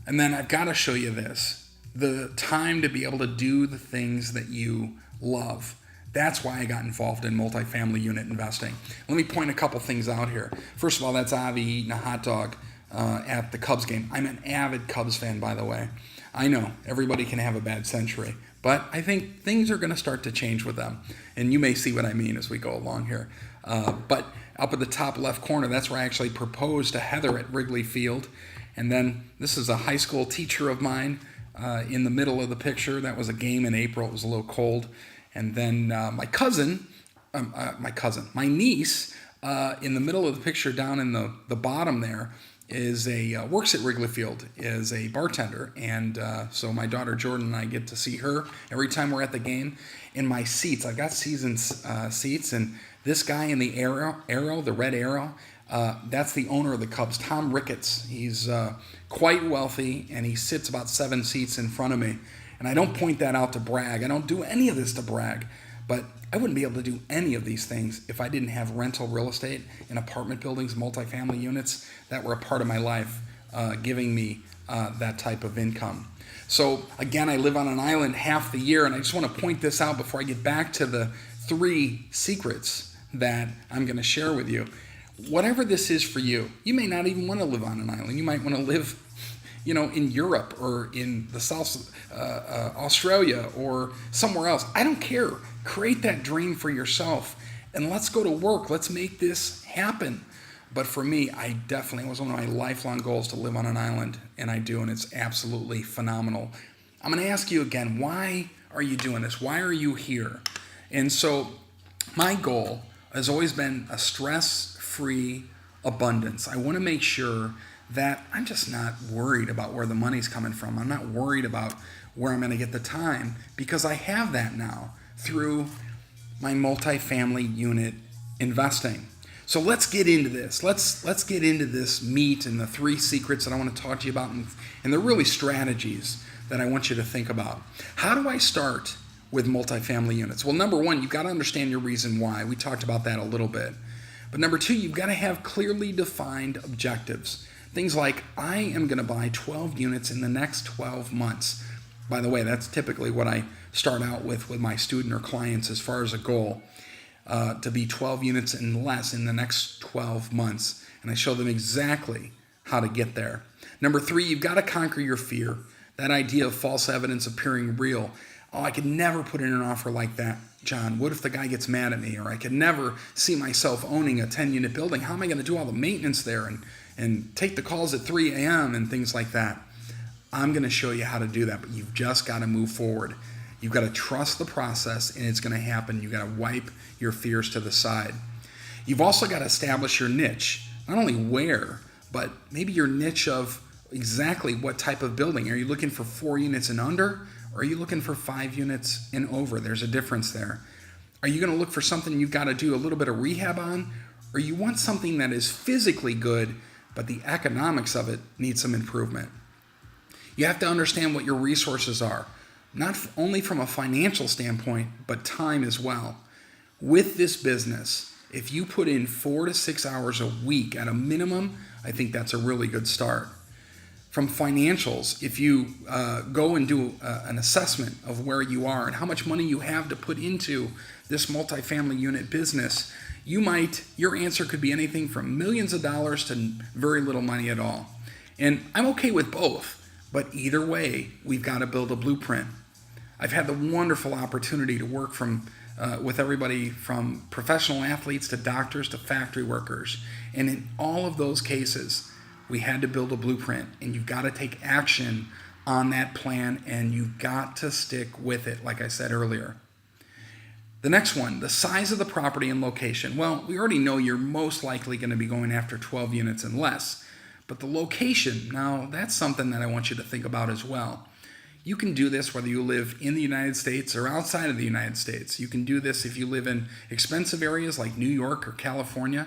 And then I've got to show you this, the time to be able to do the things that you love. That's why I got involved in multifamily unit investing. Let me point a couple things out here. First of all, that's Avi eating a hot dog at the Cubs game. I'm an avid Cubs fan, by the way. I know everybody can have a bad century, but I think things are going to start to change with them. And you may see what I mean as we go along here. But up at the top left corner, that's where I actually proposed to Heather at Wrigley Field. And then this is a high school teacher of mine in the middle of the picture. That was a game in April. It was a little cold. And then my niece, in the middle of the picture down in the bottom there, is works at Wrigley Field, is a bartender. And so my daughter Jordan and I get to see her every time we're at the game. In my seats, I've got season seats, and this guy in the the red arrow, that's the owner of the Cubs, Tom Ricketts. He's quite wealthy, and he sits about 7 seats in front of me. And I don't point that out to brag. I don't do any of this to brag. But I wouldn't be able to do any of these things if I didn't have rental real estate in apartment buildings, multifamily units that were a part of my life, giving me that type of income. So again, I live on an island half the year, and I just want to point this out before I get back to the 3 secrets that I'm going to share with you. Whatever this is for you, you may not even want to live on an island. You might want to live in Europe or in the South, Australia or somewhere else. I don't care. Create that dream for yourself and let's go to work. Let's make this happen. But for me, it was one of my lifelong goals to live on an island, and I do, and it's absolutely phenomenal. I'm going to ask you again, why are you doing this? Why are you here? And so my goal has always been a stress-free abundance. I want to make sure that I'm just not worried about where the money's coming from. I'm not worried about where I'm going to get the time because I have that now through my multifamily unit investing. So let's get into this. Let's get into this meat and the 3 secrets that I want to talk to you about, and they're really strategies that I want you to think about. How do I start with multifamily units? Well, number 1, you've got to understand your reason why. We talked about that a little bit. But number 2, you've got to have clearly defined objectives. Things like, I am going to buy 12 units in the next 12 months. By the way, that's typically what I start out with my student or clients as far as a goal, to be 12 units and less in the next 12 months. And I show them exactly how to get there. Number 3, you've got to conquer your fear. That idea of false evidence appearing real. Oh, I could never put in an offer like that, John. What if the guy gets mad at me? Or I could never see myself owning a 10-unit building. How am I going to do all the maintenance there and take the calls at 3 a.m. and things like that? I'm going to show you how to do that, but you've just got to move forward. You've got to trust the process, and it's going to happen. You've got to wipe your fears to the side. You've also got to establish your niche, not only where, but maybe your niche of exactly what type of building. Are you looking for 4 units and under, or are you looking for 5 units and over? There's a difference there. Are you going to look for something you've got to do a little bit of rehab on, or you want something that is physically good but the economics of it needs some improvement. You have to understand what your resources are, not only from a financial standpoint, but time as well. With this business, if you put in 4 to 6 hours a week at a minimum, I think that's a really good start. From financials, if you go and do an assessment of where you are and how much money you have to put into this multifamily unit business, your answer could be anything from millions of dollars to very little money at all. And I'm okay with both, but either way, we've got to build a blueprint. I've had the wonderful opportunity to work with everybody from professional athletes to doctors to factory workers. And in all of those cases, we had to build a blueprint, and you've got to take action on that plan, and you've got to stick with it, like I said earlier. The next one, the size of the property and location. Well, we already know you're most likely going to be going after 12 units and less, but the location, now that's something that I want you to think about as well. You can do this whether you live in the United States or outside of the United States. You can do this if you live in expensive areas like New York or California,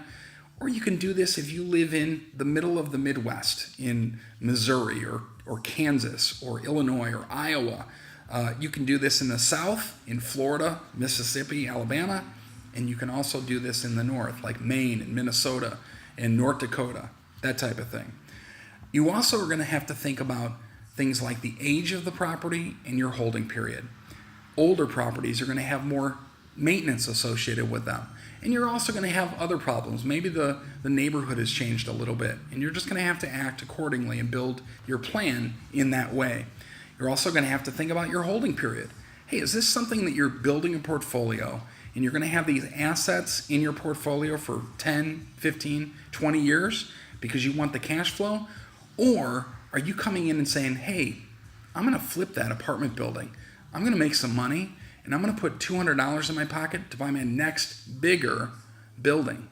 or you can do this if you live in the middle of the Midwest in Missouri or Kansas or Illinois or Iowa. You can do this in the South, in Florida, Mississippi, Alabama, and you can also do this in the North, like Maine and Minnesota and North Dakota, that type of thing. You also are going to have to think about things like the age of the property and your holding period. Older properties are going to have more maintenance associated with them. And you're also going to have other problems. Maybe the neighborhood has changed a little bit, and you're just going to have to act accordingly and build your plan in that way. You're also going to have to think about your holding period. Hey, is this something that you're building a portfolio, and you're going to have these assets in your portfolio for 10, 15, 20 years because you want the cash flow? Or are you coming in and saying, hey, I'm going to flip that apartment building. I'm going to make some money, and I'm going to put $200 in my pocket to buy my next bigger building.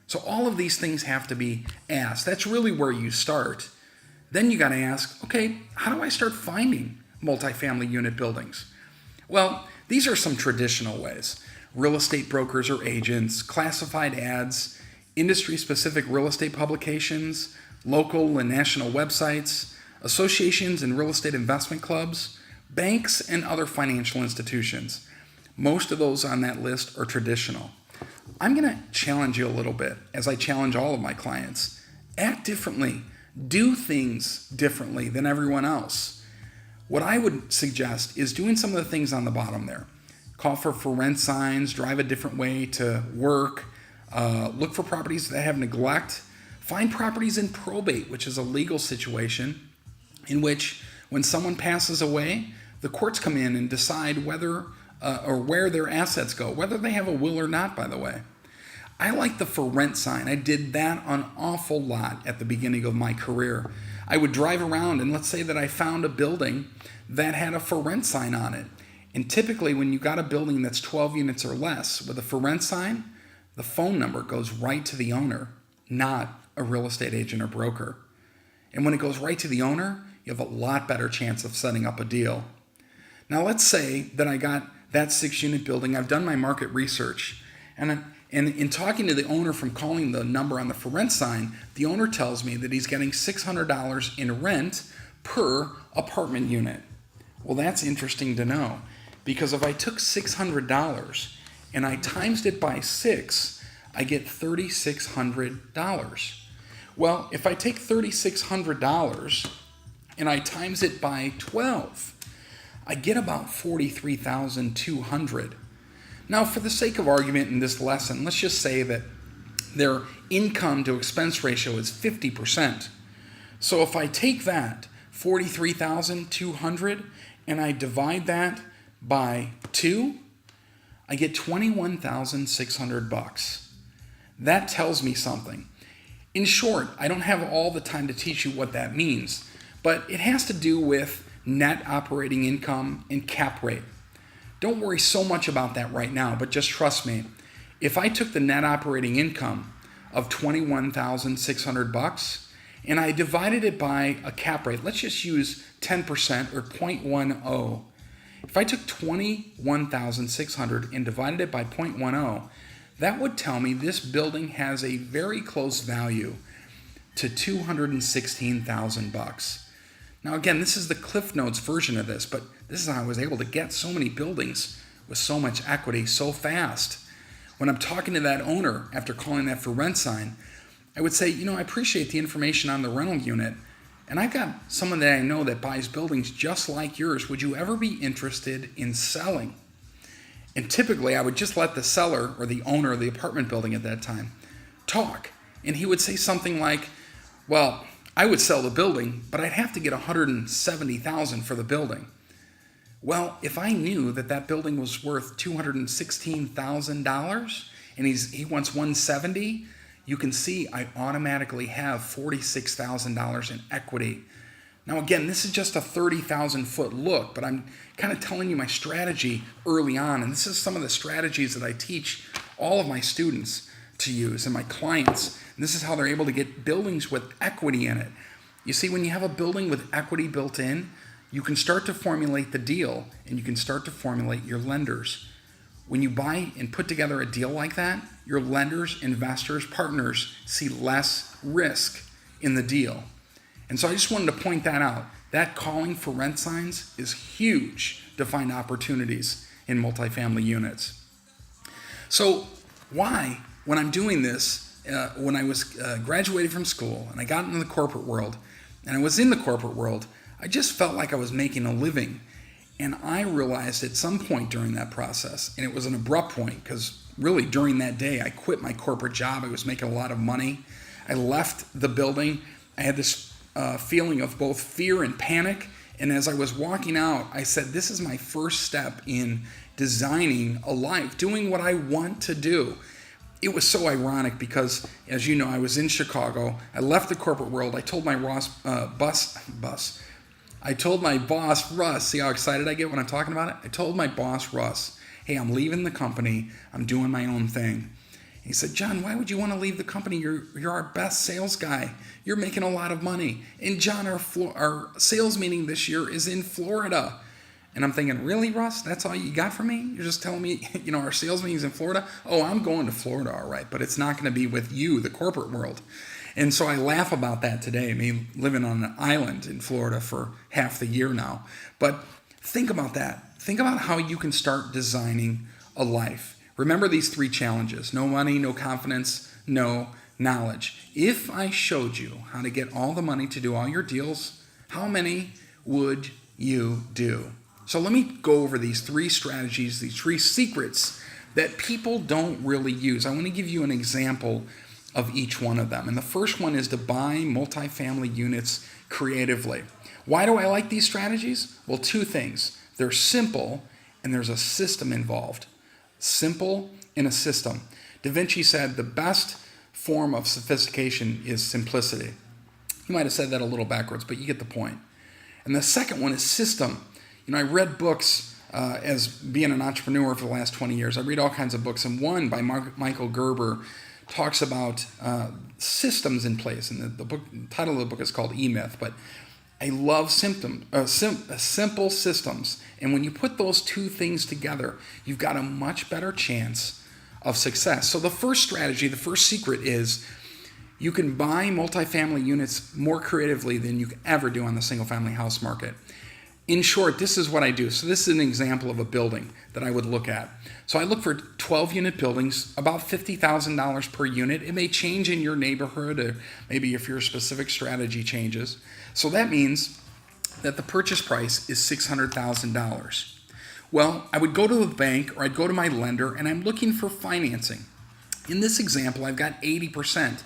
So all of these things have to be asked. That's really where you start. Then you got to ask, okay, how do I start finding multifamily unit buildings? Well, these are some traditional ways. Real estate brokers or agents, classified ads, industry-specific real estate publications, local and national websites, associations and real estate investment clubs, banks, and other financial institutions. Most of those on that list are traditional. I'm going to challenge you a little bit, as I challenge all of my clients. Act differently. Do things differently than everyone else. What I would suggest is doing some of the things on the bottom there. Call for rent signs, drive a different way to work, look for properties that have neglect, find properties in probate, which is a legal situation in which when someone passes away, the courts come in and decide whether or where their assets go, whether they have a will or not, by the way. I like the for rent sign. I did that an awful lot at the beginning of my career. I would drive around and let's say that I found a building that had a for rent sign on it. And typically when you got a building that's 12 units or less with a for rent sign, the phone number goes right to the owner, not a real estate agent or broker. And when it goes right to the owner, you have a lot better chance of setting up a deal. Now let's say that I got that 6-unit building. I've done my market research, and in talking to the owner from calling the number on the for rent sign, the owner tells me that he's getting $600 in rent per apartment unit. Well, that's interesting to know, because if I took $600 and I times it by 6, I get $3,600. Well, if I take $3,600 and I times it by 12, I get about $43,200. Now, for the sake of argument in this lesson, let's just say that their income to expense ratio is 50%. So if I take that, $43,200, and I divide that by 2, I get $21,600. That tells me something. In short, I don't have all the time to teach you what that means, but it has to do with net operating income and cap rate. Don't worry so much about that right now, but just trust me. If I took the net operating income of $21,600 and I divided it by a cap rate, let's just use 10% or 0.10. If I took $21,600 and divided it by 0.10, that would tell me this building has a very close value to $216,000. Now again, this is the Cliff Notes version of this, but this is how I was able to get so many buildings with so much equity so fast. When I'm talking to that owner after calling that for rent sign, I would say, I appreciate the information on the rental unit, and I've got someone that I know that buys buildings just like yours. Would you ever be interested in selling? And typically I would just let the seller or the owner of the apartment building at that time talk. And he would say something like, well, I would sell the building, but I'd have to get $170,000 for the building. Well, if I knew that that building was worth $216,000 and he wants $170,000, you can see I automatically have $46,000 in equity. Now again, this is just a 30,000 foot look, but I'm kind of telling you my strategy early on, and this is some of the strategies that I teach all of my students to use and my clients. And this is how they're able to get buildings with equity in it. You see, when you have a building with equity built in, you can start to formulate the deal and you can start to formulate your lenders. When you buy and put together a deal like that, your lenders, investors, partners see less risk in the deal. And so I just wanted to point that out. That calling for rent signs is huge to find opportunities in multifamily units. So why, when I'm doing this, when I was graduating from school and I got into the corporate world, and I was in the corporate world, I just felt like I was making a living. And I realized at some point during that process, and it was an abrupt point because really during that day, I quit my corporate job. I was making a lot of money. I left the building. I had this feeling of both fear and panic. And as I was walking out, I said, this is my first step in designing a life, doing what I want to do. It was so ironic because, as you know, I was in Chicago. I left the corporate world. I told my I told my boss, Russ, see how excited I get when I'm talking about it? I told my boss, Russ, hey, I'm leaving the company. I'm doing my own thing. He said, John, why would you want to leave the company? You're our best sales guy. You're making a lot of money. And John, our sales meeting this year is in Florida. And I'm thinking, really, Russ? That's all you got for me? You're just telling me, our sales meeting's in Florida? Oh, I'm going to Florida, all right, but it's not going to be with you, the corporate world. And so I laugh about that today, me living on an island in Florida for half the year now. But think about that. Think about how you can start designing a life. Remember these 3 challenges: no money, no confidence, no knowledge. If I showed you how to get all the money to do all your deals, how many would you do? So let me go over these 3 strategies, these 3 secrets that people don't really use. I want to give you an example of each one of them. And the first one is to buy multifamily units creatively. Why do I like these strategies? Well, 2 things. They're simple and there's a system involved. Simple and a system. Da Vinci said the best form of sophistication is simplicity. You might have said that a little backwards, but you get the point. And the second one is system. I read books as being an entrepreneur for the last 20 years. I read all kinds of books, and one by Michael Gerber talks about systems in place, and the title of the book is called E-Myth, but I love simple systems, and when you put those 2 things together, you've got a much better chance of success. So the first strategy, the first secret is you can buy multifamily units more creatively than you can ever do on the single-family house market. In short, this is what I do. So this is an example of a building that I would look at. So I look for 12-unit buildings, about $50,000 per unit. It may change in your neighborhood, or maybe if your specific strategy changes. So that means that the purchase price is $600,000. Well, I would go to the bank or I'd go to my lender and I'm looking for financing. In this example, I've got 80%.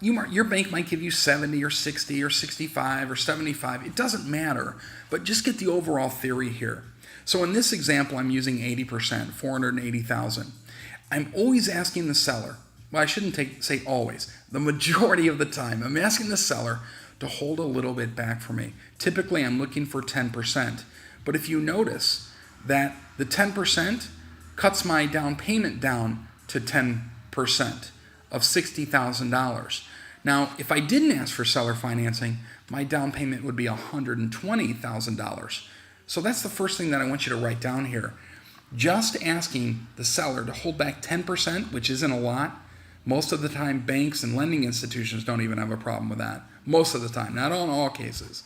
Your bank might give you 70 or 60 or 65 or 75. It doesn't matter, but just get the overall theory here. So in this example, I'm using 80%, $480,000. I'm always asking the seller, well, I shouldn't say always, the majority of the time, I'm asking the seller to hold a little bit back for me. Typically, I'm looking for 10%. But if you notice that the 10% cuts my down payment down to 10% of $60,000. Now, if I didn't ask for seller financing, my down payment would be $120,000. So that's the first thing that I want you to write down here. Just asking the seller to hold back 10%, which isn't a lot, Most of the time, banks and lending institutions don't even have a problem with that. Most of the time, not in all cases.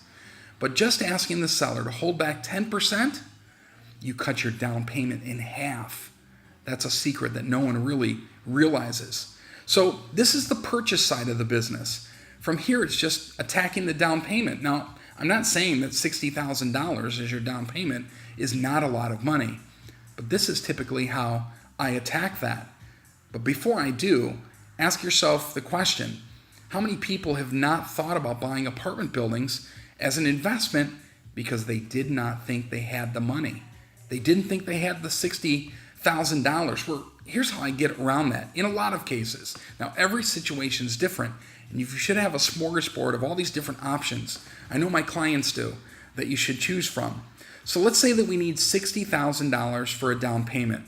But just asking the seller to hold back 10%, you cut your down payment in half. That's a secret that no one really realizes. So this is the purchase side of the business. From here, it's just attacking the down payment. Now, I'm not saying that $60,000 as your down payment is not a lot of money, but this is typically how I attack that. But before I do, ask yourself the question, how many people have not thought about buying apartment buildings as an investment because they did not think they had the money? They didn't think they had the $60,000. Well, here's how I get around that in a lot of cases. Now, every situation is different, and you should have a smorgasbord of all these different options. I know my clients do, that you should choose from. So let's say that we need $60,000 for a down payment.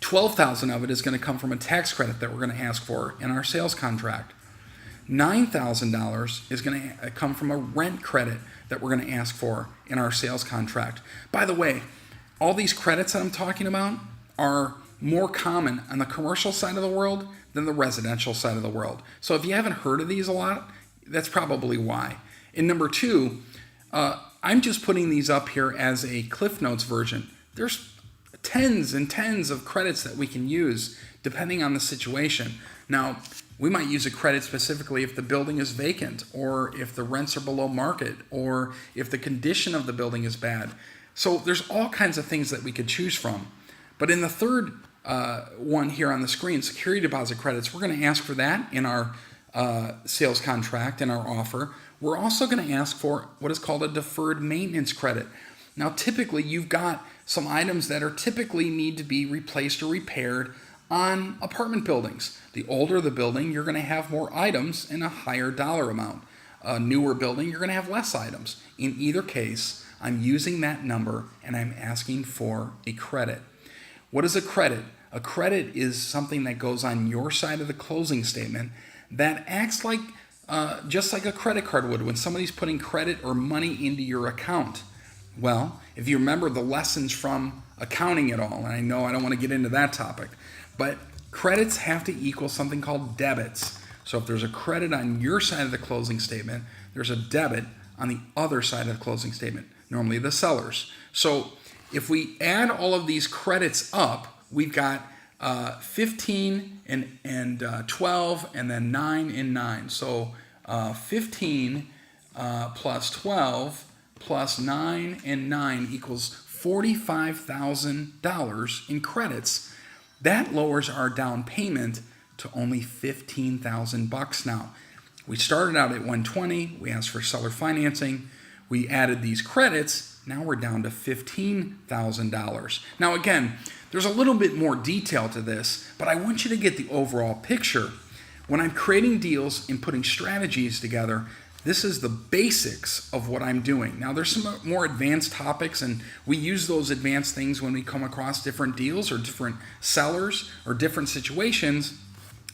$12,000 of it is going to come from a tax credit that we're going to ask for in our sales contract. $9,000 is going to come from a rent credit that we're going to ask for in our sales contract. By the way, all these credits that I'm talking about are more common on the commercial side of the world than the residential side of the world. So if you haven't heard of these a lot, that's probably why. And number two, I'm just putting these up here as a Cliff Notes version. There's tens and tens of credits that we can use depending on the situation. Now, we might use a credit specifically if the building is vacant, or if the rents are below market, or if the condition of the building is bad. So there's all kinds of things that we could choose from. But in the third one here on the screen, security deposit credits, we're going to ask for that in our sales contract, in our offer. We're also going to ask for what is called a deferred maintenance credit. Now, typically, you've got some items that are typically need to be replaced or repaired on apartment buildings. The older the building, you're going to have more items and a higher dollar amount. A newer building, you're going to have less items. In either case, I'm using that number and I'm asking for a credit. What is a credit? A credit is something that goes on your side of the closing statement that acts like just like a credit card would when somebody's putting credit or money into your account. Well, if you remember the lessons from accounting at all, and I know I don't want to get into that topic, but credits have to equal something called debits. So if there's a credit on your side of the closing statement, there's a debit on the other side of the closing statement, normally the seller's. So if we add all of these credits up, we've got 15 and 12 and then 9 and 9. So 15 plus 12 plus 9 and 9 equals $45,000 in credits. That lowers our down payment to only $15,000 now. We started out at $120. We asked for seller financing. We added these credits. Now we're down to $15,000. Now again, there's a little bit more detail to this, but I want you to get the overall picture. When I'm creating deals and putting strategies together, this is the basics of what I'm doing. Now, there's some more advanced topics, and we use those advanced things when we come across different deals or different sellers or different situations,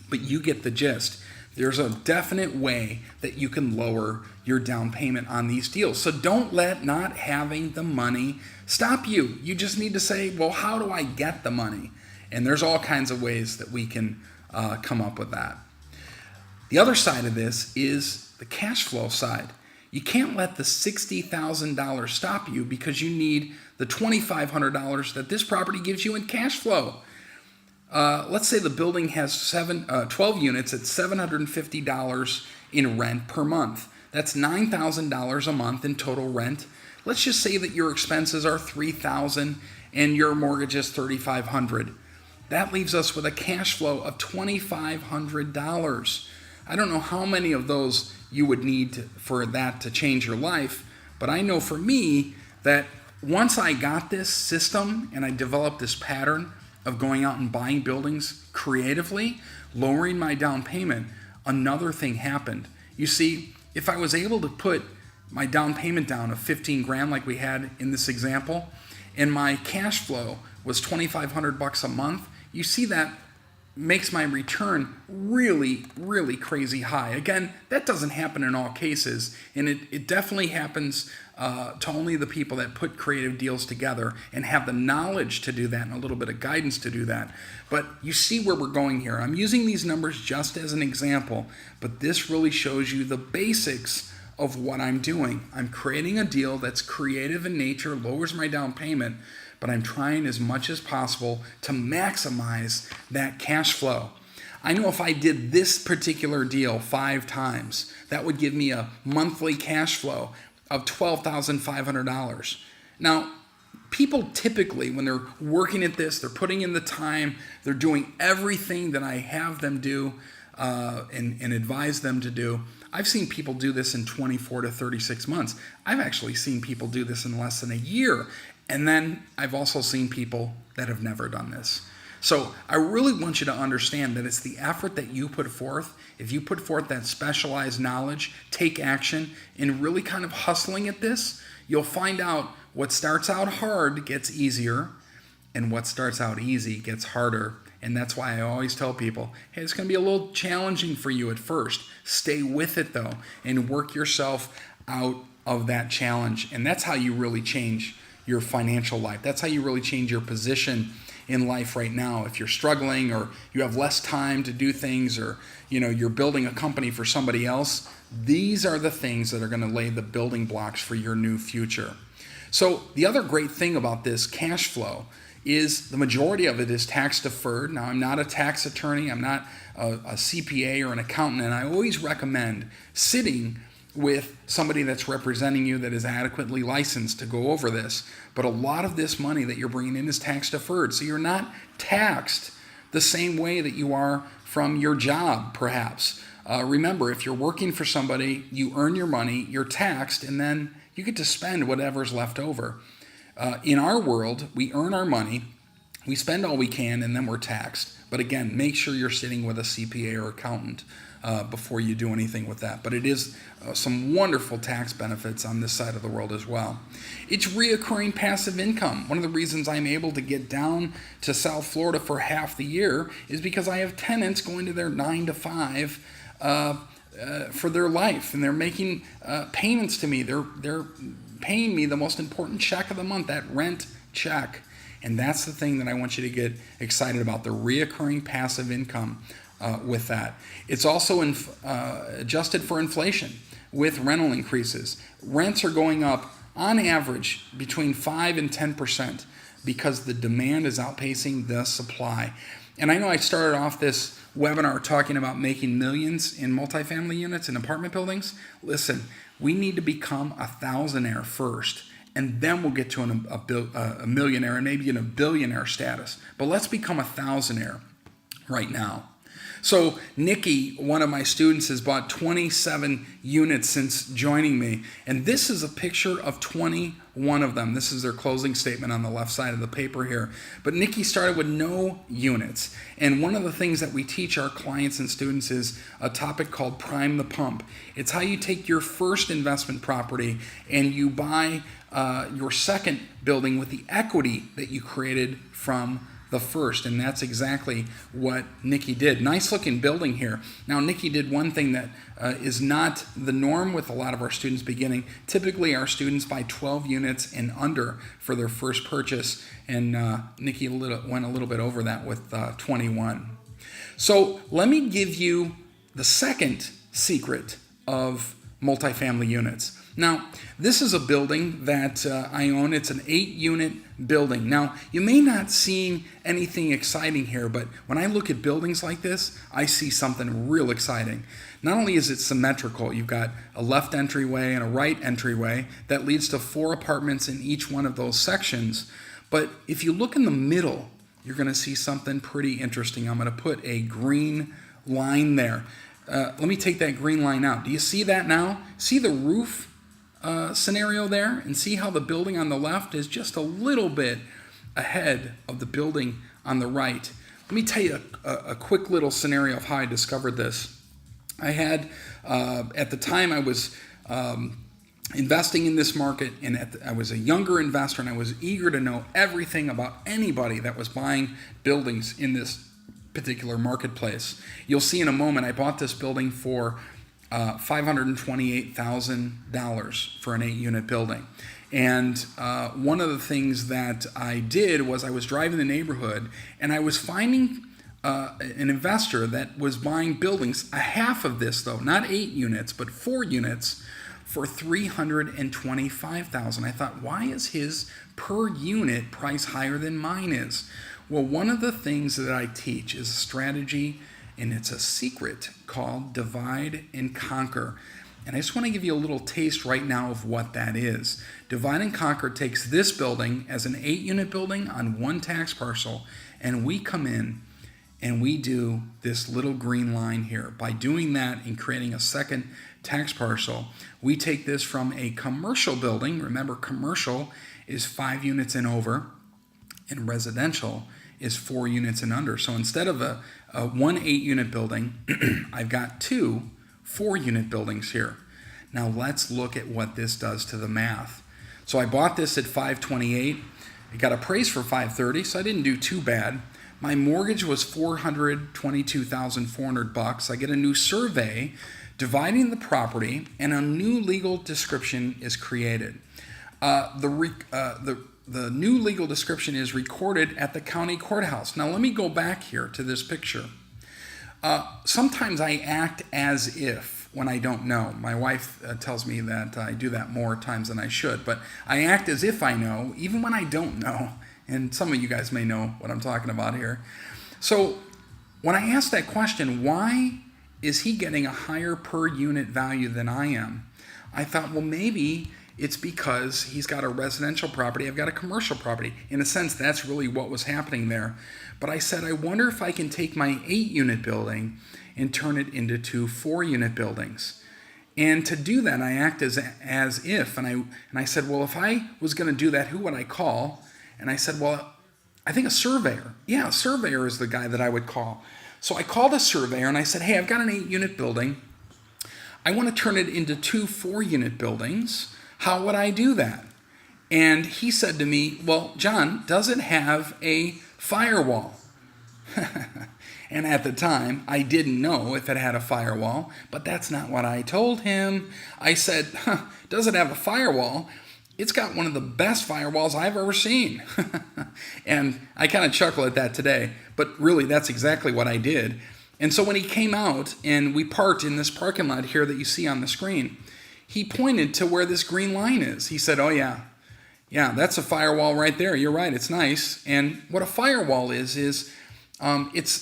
but you get the gist. There's a definite way that you can lower your down payment on these deals. So don't let not having the money stop you. You just need to say, well, how do I get the money? And there's all kinds of ways that we can come up with that. The other side of this is the cash flow side. You can't let the $60,000 stop you because you need the $2,500 that this property gives you in cash flow. Let's say the building has 12 units at $750 in rent per month. That's $9,000 a month in total rent. Let's just say that your expenses are $3,000 and your mortgage is $3,500. That leaves us with a cash flow of $2,500. I don't know how many of those you would need for that to change your life, but I know for me that once I got this system and I developed this pattern of going out and buying buildings creatively, lowering my down payment, another thing happened. You see, if I was able to put my down payment down of 15 grand like we had in this example, and my cash flow was $2,500 a month, you see that makes my return really, really crazy high. Again, that doesn't happen in all cases, and it definitely happens to only the people that put creative deals together and have the knowledge to do that and a little bit of guidance to do that. But you see where we're going here. I'm using these numbers just as an example, but this really shows you the basics of what I'm doing. I'm creating a deal that's creative in nature, lowers my down payment, but I'm trying as much as possible to maximize that cash flow. I know if I did this particular deal 5 times, that would give me a monthly cash flow of $12,500. Now, people typically, when they're working at this, they're putting in the time, they're doing everything that I have them do and advise them to do. I've seen people do this in 24 to 36 months. I've actually seen people do this in less than a year. And then I've also seen people that have never done this. So I really want you to understand that it's the effort that you put forth. If you put forth that specialized knowledge, take action, and really kind of hustling at this, you'll find out what starts out hard gets easier, and what starts out easy gets harder. And that's why I always tell people, hey, it's going to be a little challenging for you at first. Stay with it, though, and work yourself out of that challenge. And that's how you really change your financial life. That's how you really change your position in life right now. If you're struggling or you have less time to do things, or you're building a company for somebody else, these are the things that are going to lay the building blocks for your new future. So the other great thing about this cash flow is the majority of it is tax deferred. Now, I'm not a tax attorney, I'm not a CPA or an accountant, and I always recommend sitting with somebody that's representing you that is adequately licensed to go over this. But a lot of this money that you're bringing in is tax deferred. So you're not taxed the same way that you are from your job, perhaps. Remember, if you're working for somebody, you earn your money, you're taxed, and then you get to spend whatever's left over. In our world, we earn our money, we spend all we can, and then we're taxed. But again, make sure you're sitting with a CPA or accountant before you do anything with that. But it is some wonderful tax benefits on this side of the world as well. It's reoccurring passive income. One of the reasons I'm able to get down to South Florida for half the year is because I have tenants going to their 9 to 5 for their life, and they're making payments to me. They're paying me the most important check of the month, that rent check. And that's the thing that I want you to get excited about, the reoccurring passive income with that. It's also adjusted for inflation with rental increases. Rents are going up on average between 5 and 10% because the demand is outpacing the supply. And I know I started off this webinar talking about making millions in multifamily units in apartment buildings. Listen, we need to become a thousandaire first, and then we'll get to a millionaire and maybe in a billionaire status. But let's become a thousandaire right now. So Nikki, one of my students, has bought 27 units since joining me. And this is a picture of 21 of them. This is their closing statement on the left side of the paper here. But Nikki started with no units. And one of the things that we teach our clients and students is a topic called Prime the Pump. It's how you take your first investment property and you buy your second building with the equity that you created from the first, and that's exactly what Nikki did. Nice looking building here. Now, Nikki did one thing that is not the norm with a lot of our students beginning. Typically, our students buy 12 units and under for their first purchase, and Nikki went a little bit over that with 21. So let me give you the second secret of multifamily units. Now, this is a building that I own. It's an 8-unit building. Now, you may not see anything exciting here, but when I look at buildings like this, I see something real exciting. Not only is it symmetrical, you've got a left entryway and a right entryway that leads to 4 apartments in each one of those sections. But if you look in the middle, you're going to see something pretty interesting. I'm going to put a green line there. Let me take that green line out. Do you see that now? See the roof scenario there, and see how the building on the left is just a little bit ahead of the building on the right. Let me tell you a quick little scenario of how I discovered this. I had, at the time I was investing in this market, and I was a younger investor, and I was eager to know everything about anybody that was buying buildings in this particular marketplace. You'll see in a moment, I bought this building for $528,000 for an 8-unit building. And one of the things that I did was I was driving the neighborhood and I was finding an investor that was buying buildings, a half of this though, not 8 units, but 4 units for $325,000. I thought, why is his per unit price higher than mine is? Well, one of the things that I teach is a strategy, and it's a secret called divide and conquer. And I just want to give you a little taste right now of what that is. Divide and conquer takes this building as an 8-unit building on one tax parcel, and we come in and we do this little green line here. By doing that and creating a second tax parcel, we take this from a commercial building. Remember, commercial is 5 units and over, and residential is 4 units and under. So instead of a 1 8-unit building, I've got 2 4-unit buildings here. Now let's look at what this does to the math. So I bought this at $528. It got appraised for $530, so I didn't do too bad. My mortgage was $422,400. I get a new survey dividing the property, and a new legal description is created. The new legal description is recorded at the county courthouse. Now let me go back here to this picture. Sometimes I act as if when I don't know. My wife tells me that I do that more times than I should, but I act as if I know, even when I don't know. And some of you guys may know what I'm talking about here. So when I ask that question, why is he getting a higher per unit value than I am? I thought, well, maybe it's because he's got a residential property, I've got a commercial property. In a sense, that's really what was happening there. But I said, I wonder if I can take my 8-unit building and turn it into 2 4-unit buildings. And to do that, I act as if, and I said, well, if I was going to do that, who would I call? And I said, well, I think a surveyor. Yeah, a surveyor is the guy that I would call. So I called a surveyor and I said, hey, I've got an 8-unit building. I want to turn it into 2 4-unit buildings. How would I do that? And he said to me, well, John, does it have a firewall? And at the time, I didn't know if it had a firewall, but that's not what I told him. I said, does it have a firewall? It's got one of the best firewalls I've ever seen. And I kind of chuckle at that today, but really that's exactly what I did. And so when he came out and we parked in this parking lot here that you see on the screen, he pointed to where this green line is. He said, oh yeah, that's a firewall right there. You're right, it's nice. And what a firewall is it's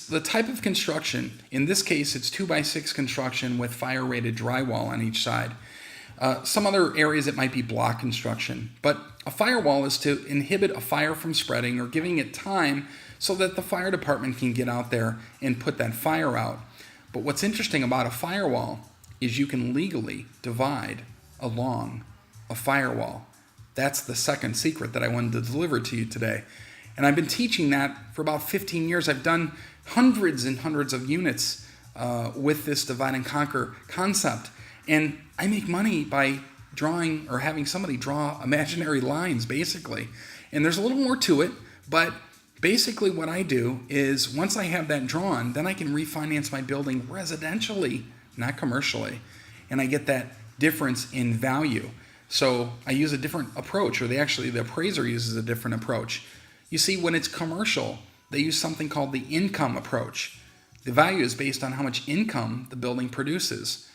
the type of construction. In this case, it's 2x6 construction with fire-rated drywall on each side. Some other areas it might be block construction, but a firewall is to inhibit a fire from spreading or giving it time so that the fire department can get out there and put that fire out. But what's interesting about a firewall is you can legally divide along a firewall. That's the second secret that I wanted to deliver to you today. And I've been teaching that for about 15 years. I've done hundreds and hundreds of units with this divide and conquer concept. And I make money by drawing or having somebody draw imaginary lines, basically. And there's a little more to it, but basically what I do is once I have that drawn, then I can refinance my building residentially, not commercially. And I get that difference in value. So I use a different approach, or the appraiser uses a different approach. You see, when it's commercial, they use something called the income approach. The value is based on how much income the building produces.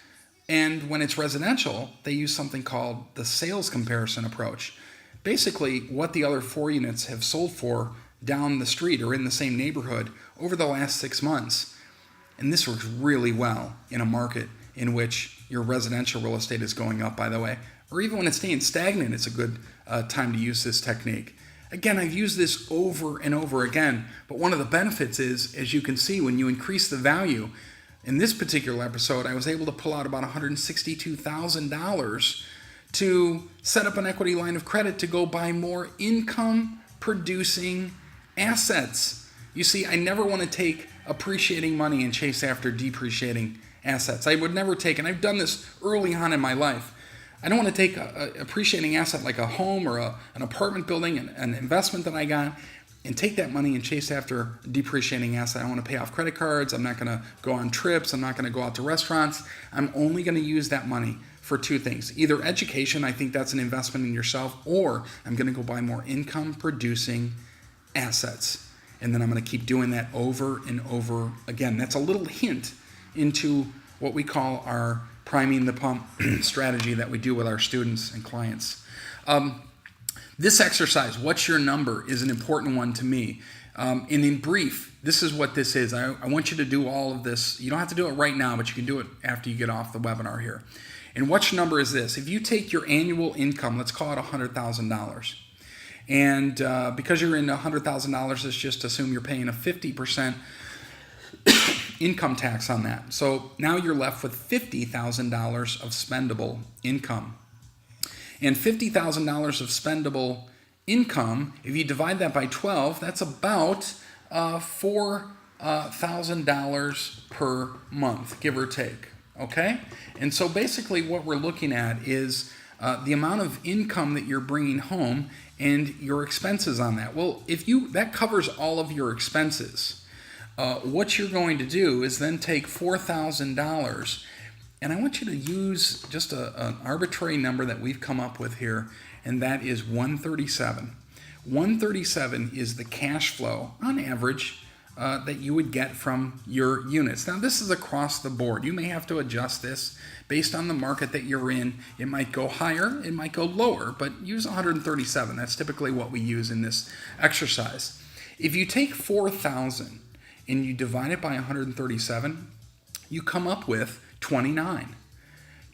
And when it's residential, they use something called the sales comparison approach. Basically, what the other 4 units have sold for down the street or in the same neighborhood over the last 6 months. And this works really well in a market in which your residential real estate is going up, by the way. Or even when it's staying stagnant, it's a good time to use this technique. Again, I've used this over and over again, but one of the benefits is, as you can see, when you increase the value, in this particular episode, I was able to pull out about $162,000 to set up an equity line of credit to go buy more income-producing assets. You see, I never want to take appreciating money and chase after depreciating assets. I would never take, and I've done this early on in my life, I don't want to take an appreciating asset like a home or an apartment building, an investment that I got, and take that money and chase after a depreciating asset. I want to pay off credit cards. I'm not going to go on trips. I'm not going to go out to restaurants. I'm only going to use that money for two things. Either education, I think that's an investment in yourself, or I'm going to go buy more income producing assets. And then I'm going to keep doing that over and over again. That's a little hint into what we call our priming the pump strategy that we do with our students and clients. This exercise, what's your number, is an important one to me. And in brief, this is what this is. I want you to do all of this. You don't have to do it right now, but you can do it after you get off the webinar here. And what's your number is this. If you take your annual income, let's call it $100,000. And because you're in $100,000, let's just assume you're paying a 50% income tax on that. So now you're left with $50,000 of spendable income. And $50,000 of spendable income, if you divide that by 12, that's about $4,000 per month, give or take. Okay? And so basically what we're looking at is the amount of income that you're bringing home and your expenses on that. Well, that covers all of your expenses. What you're going to do is then take $4,000, and I want you to use just an arbitrary number that we've come up with here, and that is 137. 137 is the cash flow on average that you would get from your units. Now, this is across the board. You may have to adjust this based on the market that you're in. It might go higher, it might go lower, but use 137. That's typically what we use in this exercise. If you take 4,000 and you divide it by 137, you come up with 29.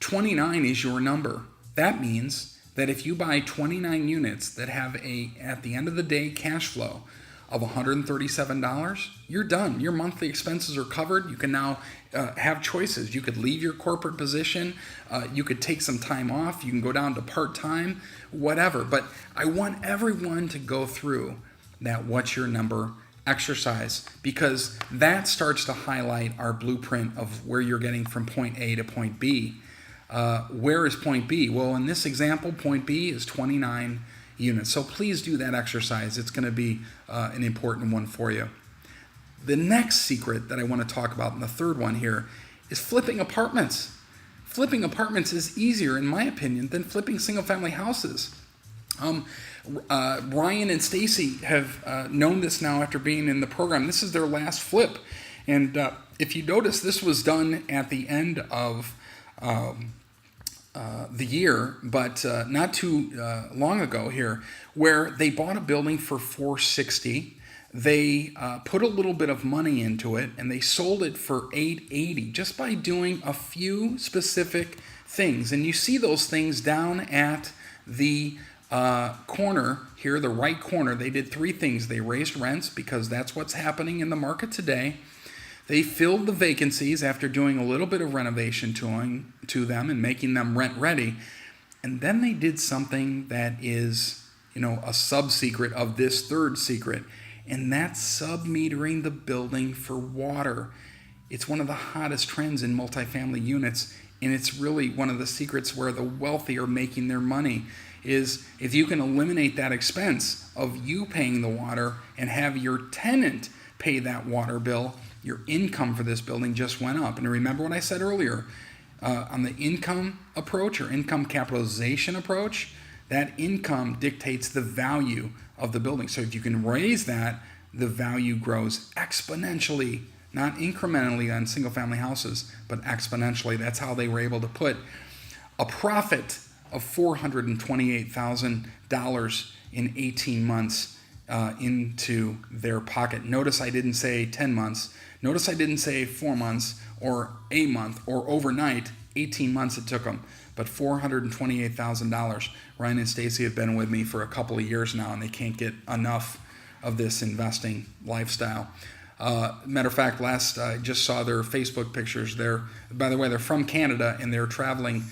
29 is your number. That means that if you buy 29 units that have at the end of the day, cash flow of $137, you're done. Your monthly expenses are covered. You can now have choices. You could leave your corporate position. You could take some time off. You can go down to part-time, whatever. But I want everyone to go through that what's your number exercise, because that starts to highlight our blueprint of where you're getting from point A to point B. Where is point B? Well, in this example, point B is 29 units. So please do that exercise. It's going to be an important one for you. The next secret that I want to talk about, and the third one here, is flipping apartments. Flipping apartments is easier, in my opinion, than flipping single-family houses. Ryan and Stacy have known this now after being in the program. This is their last flip. And if you notice, this was done at the end of the year, but not too long ago here, where they bought a building for $460. They put a little bit of money into it, and they sold it for $880 just by doing a few specific things. And you see those things down at the corner here, the right corner. They did three things. They raised rents because that's what's happening in the market today. They filled the vacancies after doing a little bit of renovation to them and making them rent ready. And then they did something that is, a sub-secret of this third secret, and that's sub-metering the building for water. It's one of the hottest trends in multifamily units, and it's really one of the secrets where the wealthy are making their money, is if you can eliminate that expense of you paying the water and have your tenant pay that water bill, your income for this building just went up. And remember what I said earlier, on the income approach or income capitalization approach, that income dictates the value of the building. So if you can raise that, the value grows exponentially, not incrementally on single family houses, but exponentially. That's how they were able to put a profit of $428,000 in 18 months into their pocket. Notice I didn't say 10 months. Notice I didn't say 4 months or a month or overnight. 18 months it took them, but $428,000. Ryan and Stacy have been with me for a couple of years now, and they can't get enough of this investing lifestyle. Matter of fact, I just saw their Facebook pictures. By the way, they're from Canada, and they're traveling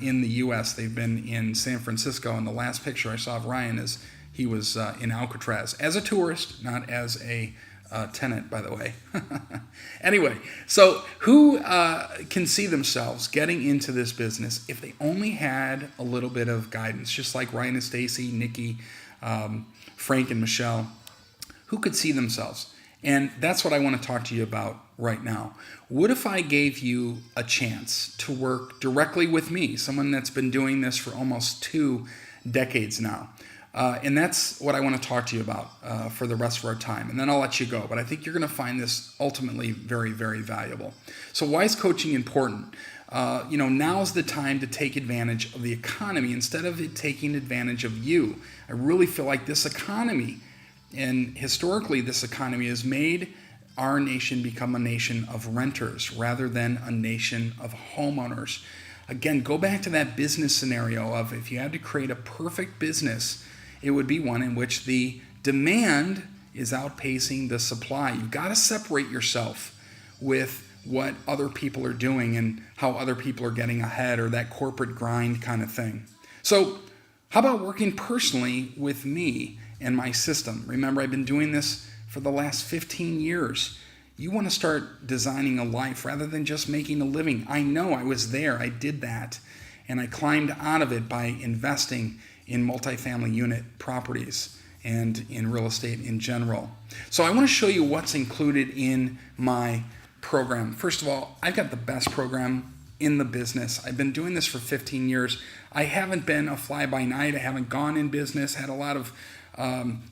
in the U.S. They've been in San Francisco, and the last picture I saw of Ryan is he was in Alcatraz as a tourist, not as a tenant, by the way. Anyway, so who can see themselves getting into this business if they only had a little bit of guidance, just like Ryan and Stacy, Nikki, Frank and Michelle? who could see themselves. And that's what I want to talk to you about right now. What if I gave you a chance to work directly with me, someone that's been doing this for almost 2 decades now? And that's what I want to talk to you about for the rest of our time. And then I'll let you go. But I think you're going to find this ultimately very, very valuable. So why is coaching important? Now's the time to take advantage of the economy instead of it taking advantage of you. I really feel like this economy, and historically this economy, has made our nation become a nation of renters rather than a nation of homeowners. Again, go back to that business scenario of if you had to create a perfect business, it would be one in which the demand is outpacing the supply. You've got to separate yourself with what other people are doing and how other people are getting ahead, or that corporate grind kind of thing. So how about working personally with me and my system? Remember, I've been doing this for the last 15 years. You want to start designing a life rather than just making a living. I know, I was there, I did that, and I climbed out of it by investing in multifamily unit properties and in real estate in general. So I want to show you what's included in my program. First of all, I've got the best program in the business. I've been doing this for 15 years. I haven't been a fly-by-night. I haven't gone in business, had a lot of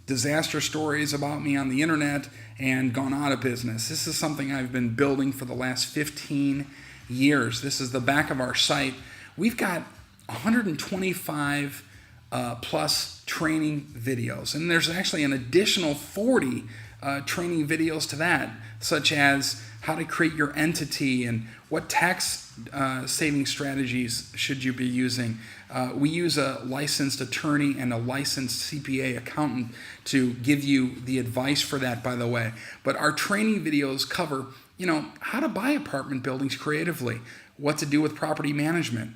disaster stories about me on the internet, and gone out of business. This is something I've been building for the last 15 years. This is the back of our site. We've got 125 plus training videos, and there's actually an additional 40 training videos to that, such as how to create your entity and what tax saving strategies should you be using. We use a licensed attorney and a licensed CPA accountant to give you the advice for that, by the way. But our training videos cover, how to buy apartment buildings creatively, what to do with property management,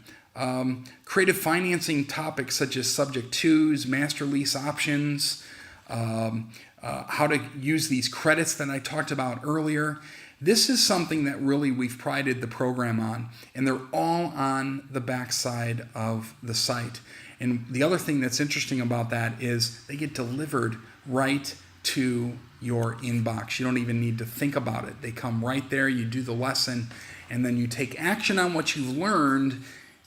creative financing topics such as subject twos, master lease options, how to use these credits that I talked about earlier. This is something that really we've prided the program on, and they're all on the backside of the site. And the other thing that's interesting about that is they get delivered right to your inbox. You don't even need to think about it. They come right there, you do the lesson, and then you take action on what you've learned,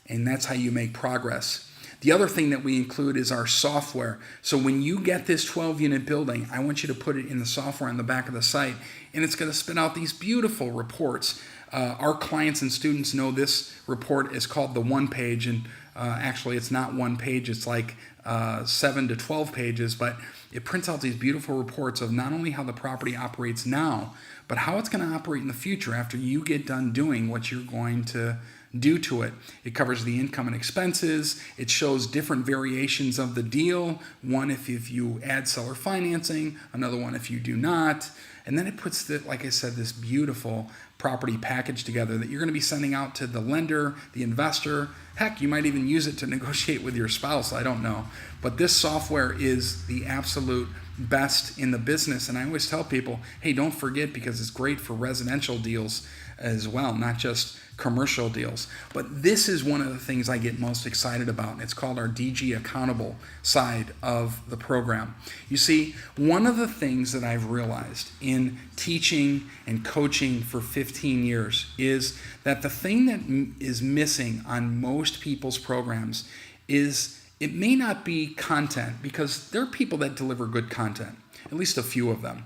and that's how you make progress. The other thing that we include is our software. So when you get this 12-unit building, I want you to put it in the software on the back of the site, and it's going to spit out these beautiful reports. Our clients and students know this report is called the one page, and actually it's not one page, it's like 7 to 12 pages, but it prints out these beautiful reports of not only how the property operates now, but how it's going to operate in the future after you get done doing what you're going to do to it. It covers the income and expenses. It shows different variations of the deal. One if you add seller financing, another one if you do not. And then it puts, like I said, this beautiful property package together that you're going to be sending out to the lender, the investor. Heck, you might even use it to negotiate with your spouse. I don't know. But this software is the absolute best in the business. And I always tell people, hey, don't forget, because it's great for residential deals as well, not just commercial deals. But this is one of the things I get most excited about, and it's called our DG Accountable side of the program. You see, one of the things that I've realized in teaching and coaching for 15 years is that the thing that is missing on most people's programs is it may not be content, because there are people that deliver good content, at least a few of them.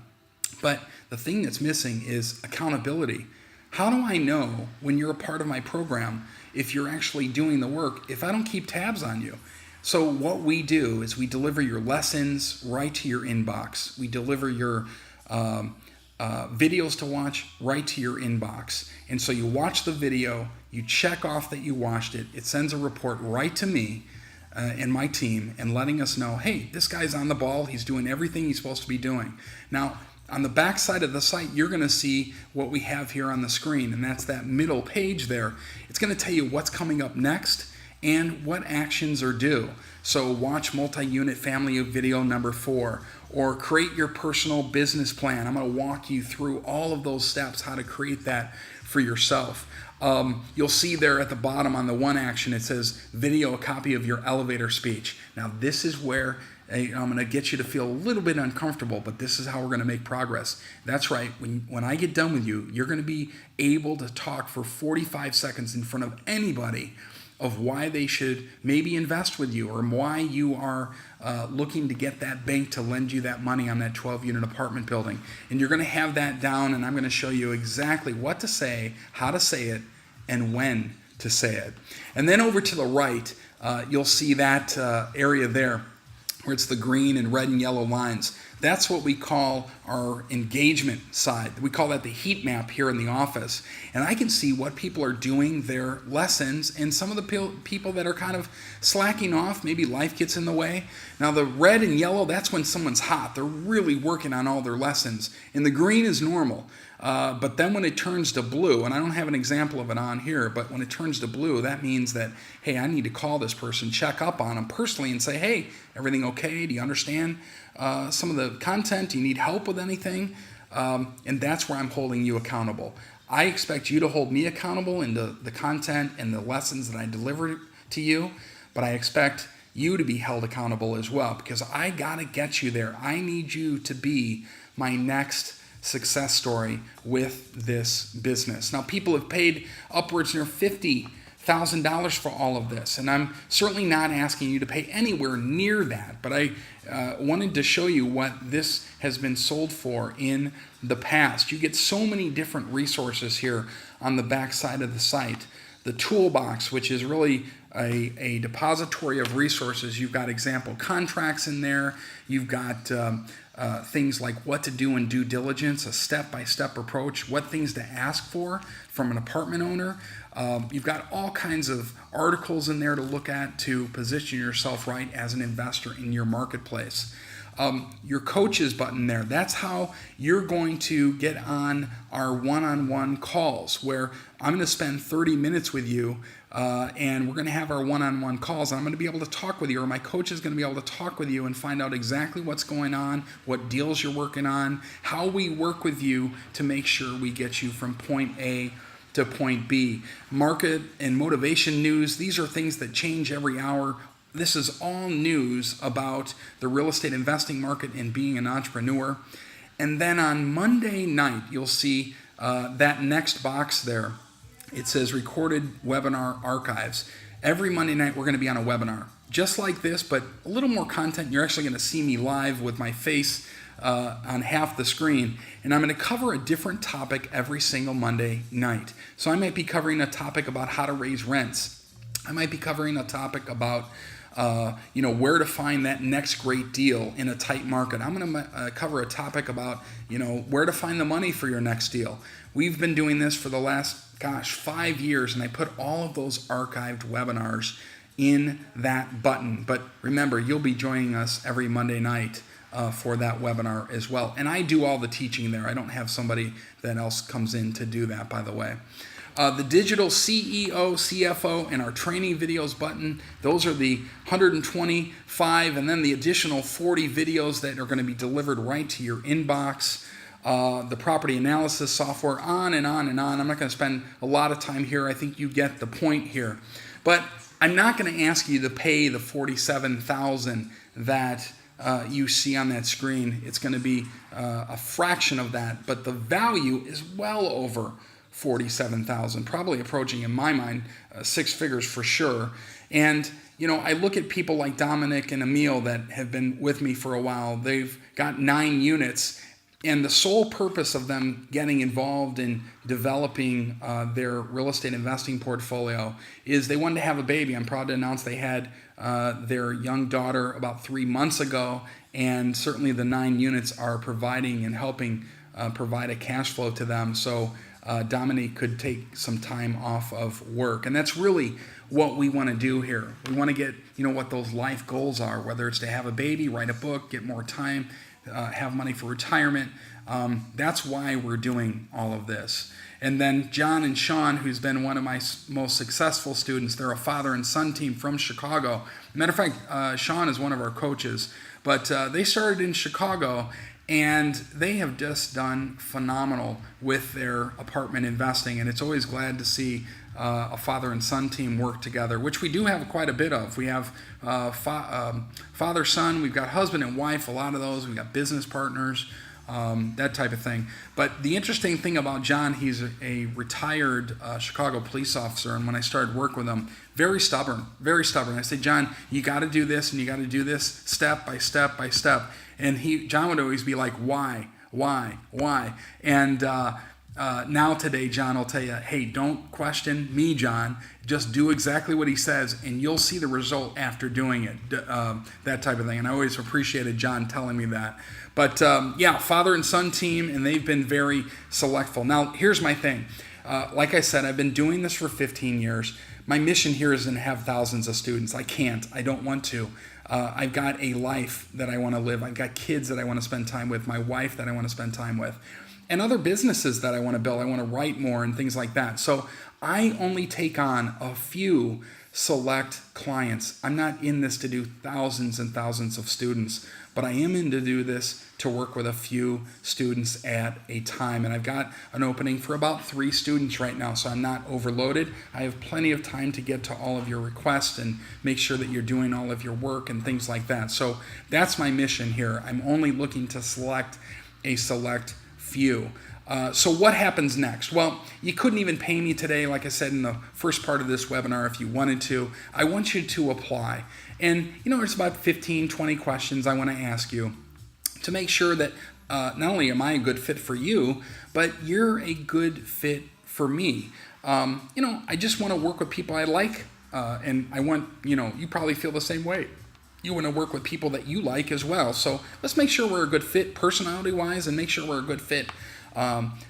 But the thing that's missing is accountability. How do I know when you're a part of my program if you're actually doing the work if I don't keep tabs on you? So what we do is we deliver your lessons right to your inbox. We deliver your videos to watch right to your inbox. And so you watch the video, you check off that you watched it, it sends a report right to me and my team, and letting us know, hey, this guy's on the ball, he's doing everything he's supposed to be doing. Now, on the back side of the site, you're going to see what we have here on the screen, and that's that middle page there. It's going to tell you what's coming up next and what actions are due. So watch multi-unit family video number 4, or create your personal business plan. I'm going to walk you through all of those steps, how to create that for yourself. You'll see there at the bottom on the one action, it says video a copy of your elevator speech. Now this is where I'm going to get you to feel a little bit uncomfortable, but this is how we're going to make progress. That's right. When I get done with you, you're going to be able to talk for 45 seconds in front of anybody of why they should maybe invest with you, or why you are looking to get that bank to lend you that money on that 12-unit apartment building. And you're going to have that down, and I'm going to show you exactly what to say, how to say it, and when to say it. And then over to the right, you'll see that area there where it's the green and red and yellow lines. That's what we call our engagement side. We call that the heat map here in the office. And I can see what people are doing, their lessons, and some of the people that are kind of slacking off, maybe life gets in the way. Now the red and yellow, that's when someone's hot. They're really working on all their lessons. And the green is normal. But then when it turns to blue, and I don't have an example of it on here, but when it turns to blue, that means that, hey, I need to call this person, check up on them personally and say, hey, everything okay? Do you understand some of the content? Do you need help with anything? And that's where I'm holding you accountable. I expect you to hold me accountable in the content and the lessons that I deliver to you, but I expect you to be held accountable as well, because I got to get you there. I need you to be my next success story with this business. Now, people have paid upwards near $50,000 for all of this, and I'm certainly not asking you to pay anywhere near that, but I wanted to show you what this has been sold for in the past. You get so many different resources here on the back side of the site. The toolbox, which is really a depository of resources. You've got example contracts in there. You've got things like what to do in due diligence, a step-by-step approach, what things to ask for from an apartment owner. You've got all kinds of articles in there to look at to position yourself right as an investor in your marketplace. Your coaches button there, that's how you're going to get on our one-on-one calls, where I'm going to spend 30 minutes with you and we're going to have our one-on-one calls. I'm going to be able to talk with you, or my coach is going to be able to talk with you and find out exactly what's going on, what deals you're working on, how we work with you to make sure we get you from point A to point B. Market and motivation news, these are things that change every hour. This is all news about the real estate investing market and being an entrepreneur. And then on Monday night, you'll see that next box there. It says recorded webinar archives. Every Monday night, we're going to be on a webinar just like this, but a little more content. You're actually going to see me live with my face on half the screen, and I'm going to cover a different topic every single Monday night. So I might be covering a topic about how to raise rents. I might be covering a topic about where to find that next great deal in a tight market. I'm going to cover a topic about, where to find the money for your next deal. We've been doing this for the last, 5 years, and I put all of those archived webinars in that button. But remember, you'll be joining us every Monday night for that webinar as well. And I do all the teaching there. I don't have somebody that else comes in to do that, by the way. The digital CEO, CFO, and our training videos button, those are the 125, and then the additional 40 videos that are going to be delivered right to your inbox. The property analysis software, on and on and on. I'm not going to spend a lot of time here. I think you get the point here. But I'm not going to ask you to pay the $47,000 that you see on that screen. It's going to be a fraction of that, but the value is well over $47,000, probably approaching, in my mind, 6 figures for sure. And I look at people like Dominic and Emil that have been with me for a while. They've got 9 units, and the sole purpose of them getting involved in developing their real estate investing portfolio is they wanted to have a baby. I'm proud to announce they had their young daughter about 3 months ago, and certainly the 9 units are providing and helping provide a cash flow to them. So Dominique could take some time off of work. And that's really what we want to do here. We want to get, what those life goals are, whether it's to have a baby, write a book, get more time, have money for retirement. That's why we're doing all of this. And then John and Sean, who's been one of my most successful students, they're a father and son team from Chicago. Matter of fact, Sean is one of our coaches, but they started in Chicago, and they have just done phenomenal with their apartment investing. And it's always glad to see a father and son team work together, which we do have quite a bit of. We have father, son, we've got husband and wife, a lot of those. We've got business partners, that type of thing. But the interesting thing about John, he's a retired Chicago police officer, and when I started work with him, very stubborn, very stubborn. I said, John, you got to do this, and you got to do this step by step by step. And John would always be like, why? And now today, John will tell you, hey, don't question me, John. Just do exactly what he says, and you'll see the result after doing it, that type of thing. And I always appreciated John telling me that. But yeah, father and son team, and they've been very selectful. Now, here's my thing. Like I said, I've been doing this for 15 years. My mission here isn't to have thousands of students. I can't. I don't want to. I've got a life that I want to live. I've got kids that I want to spend time with, my wife that I want to spend time with, and other businesses that I want to build. I want to write more and things like that. So I only take on a few select clients. I'm not in this to do thousands and thousands of students, but I am in to do this to work with a few students at a time. And I've got an opening for about 3 students right now, so I'm not overloaded. I have plenty of time to get to all of your requests and make sure that you're doing all of your work and things like that. So that's my mission here. I'm only looking to select a select few. So what happens next? Well, you couldn't even pay me today, like I said in the first part of this webinar, if you wanted to. I want you to apply. And there's about 15, 20 questions I want to ask you to make sure that not only am I a good fit for you, but you're a good fit for me. I just want to work with people I like, and I want, you probably feel the same way. You want to work with people that you like as well. So let's make sure we're a good fit personality-wise, and make sure we're a good fit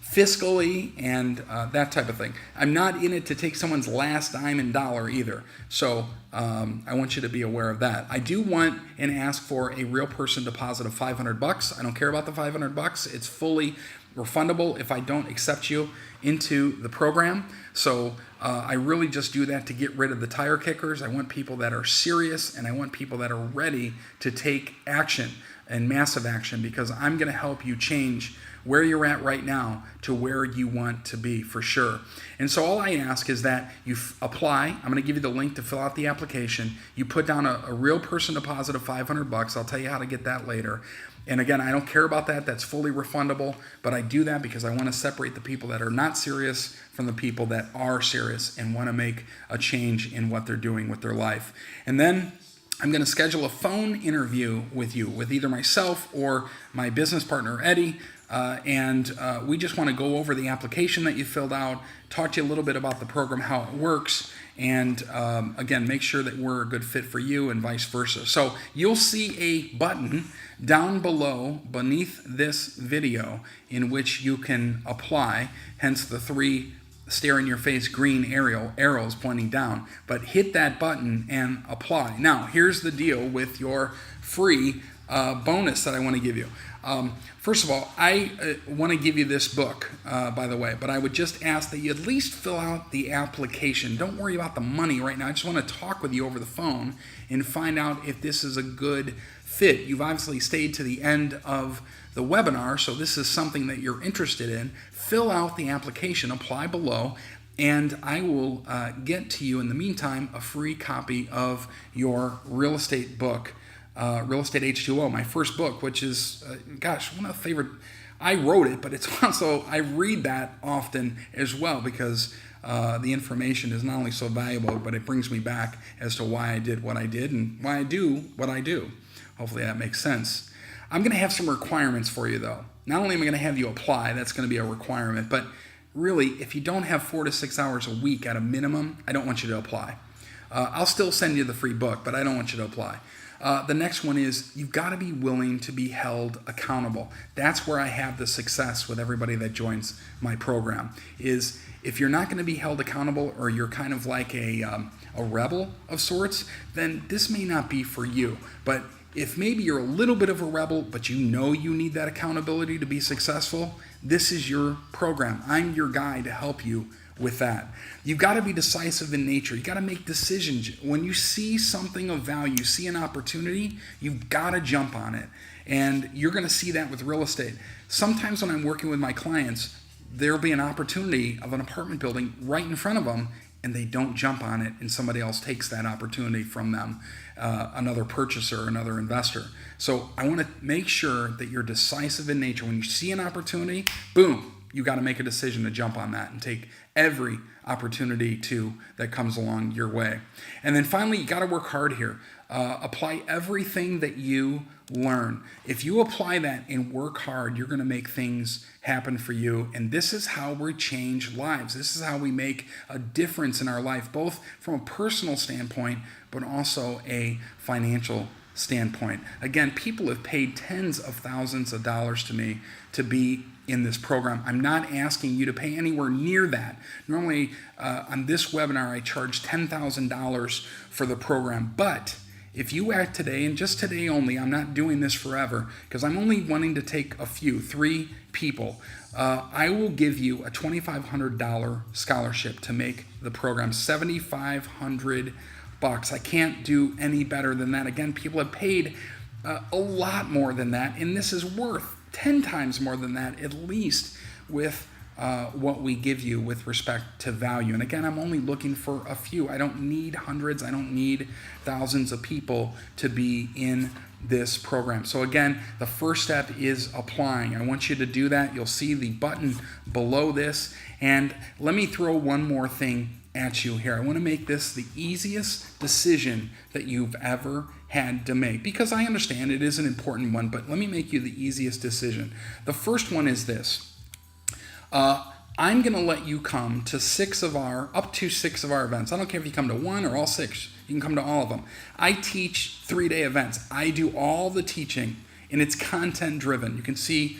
fiscally and that type of thing. I'm not in it to take someone's last dime and dollar either. So I want you to be aware of that. I do want and ask for a real person deposit of $500. I don't care about the $500. It's fully refundable if I don't accept you into the program. So I really just do that to get rid of the tire kickers. I want people that are serious, and I want people that are ready to take action and massive action, because I'm going to help you change where you're at right now to where you want to be for sure. And so all I ask is that you apply. I'm going to give you the link to fill out the application. You put down a real person deposit of $500. I'll tell you how to get that later. And again, I don't care about that. That's fully refundable. But I do that because I want to separate the people that are not serious from the people that are serious and want to make a change in what they're doing with their life. And then I'm going to schedule a phone interview with you, with either myself or my business partner, Eddie. And we just want to go over the application that you filled out, talk to you a little bit about the program, how it works, and again, make sure that we're a good fit for you and vice versa. So you'll see a button down below beneath this video in which you can apply, hence the 3 stare in your face green arrows pointing down. But hit that button and apply. Now, here's the deal with your free bonus that I want to give you. First of all, I want to give you this book, by the way, but I would just ask that you at least fill out the application. Don't worry about the money right now. I just want to talk with you over the phone and find out if this is a good fit. You've obviously stayed to the end of the webinar, so this is something that you're interested in. Fill out the application, apply below, and I will get to you in the meantime a free copy of your real estate book, Real Estate H2O, my first book, which is, one of the favorite. I wrote it, but it's also, I read that often as well, because the information is not only so valuable, but it brings me back as to why I did what I did and why I do what I do. Hopefully that makes sense. I'm going to have some requirements for you, though. Not only am I going to have you apply, that's going to be a requirement, but really, if you don't have 4 to 6 hours a week at a minimum, I don't want you to apply. I'll still send you the free book, but I don't want you to apply. The next one is you've got to be willing to be held accountable. That's where I have the success with everybody that joins my program, is if you're not going to be held accountable, or you're kind of like a rebel of sorts, then this may not be for you. But if maybe you're a little bit of a rebel, but you know you need that accountability to be successful, this is your program. I'm your guy to help you with that. You've got to be decisive in nature. You've got to make decisions. When you see something of value, see an opportunity, you've got to jump on it. And you're going to see that with real estate. Sometimes when I'm working with my clients, there'll be an opportunity of an apartment building right in front of them, and they don't jump on it and somebody else takes that opportunity from them, another purchaser, another investor. So I want to make sure that you're decisive in nature. When you see an opportunity, boom, you got to make a decision to jump on that and take every opportunity that comes along your way. And then finally, you got to work hard here. Apply everything that you learn. If you apply that and work hard, you're going to make things happen for you. And this is how we change lives. This is how we make a difference in our life, both from a personal standpoint, but also a financial standpoint. Again, people have paid tens of thousands of dollars to me to be in this program. I'm not asking you to pay anywhere near that. Normally, on this webinar, I charge $10,000 for the program, but if you act today, and just today only, I'm not doing this forever, because I'm only wanting to take three people, I will give you a $2,500 scholarship to make the program $7,500. I can't do any better than that. Again, people have paid a lot more than that, and this is worth 10 times more than that, at least with what we give you with respect to value. And again, I'm only looking for a few. I don't need hundreds. I don't need thousands of people to be in this program. So again, the first step is applying. I want you to do that. You'll see the button below this. And let me throw one more thing at you here. I want to make this the easiest decision that you've ever had to make, because I understand it is an important one, but let me make you the easiest decision. The first one is this. I'm going to let you come to up to six of our events. I don't care if you come to one or all six. You can come to all of them. I teach 3-day events. I do all the teaching, and it's content driven. You can see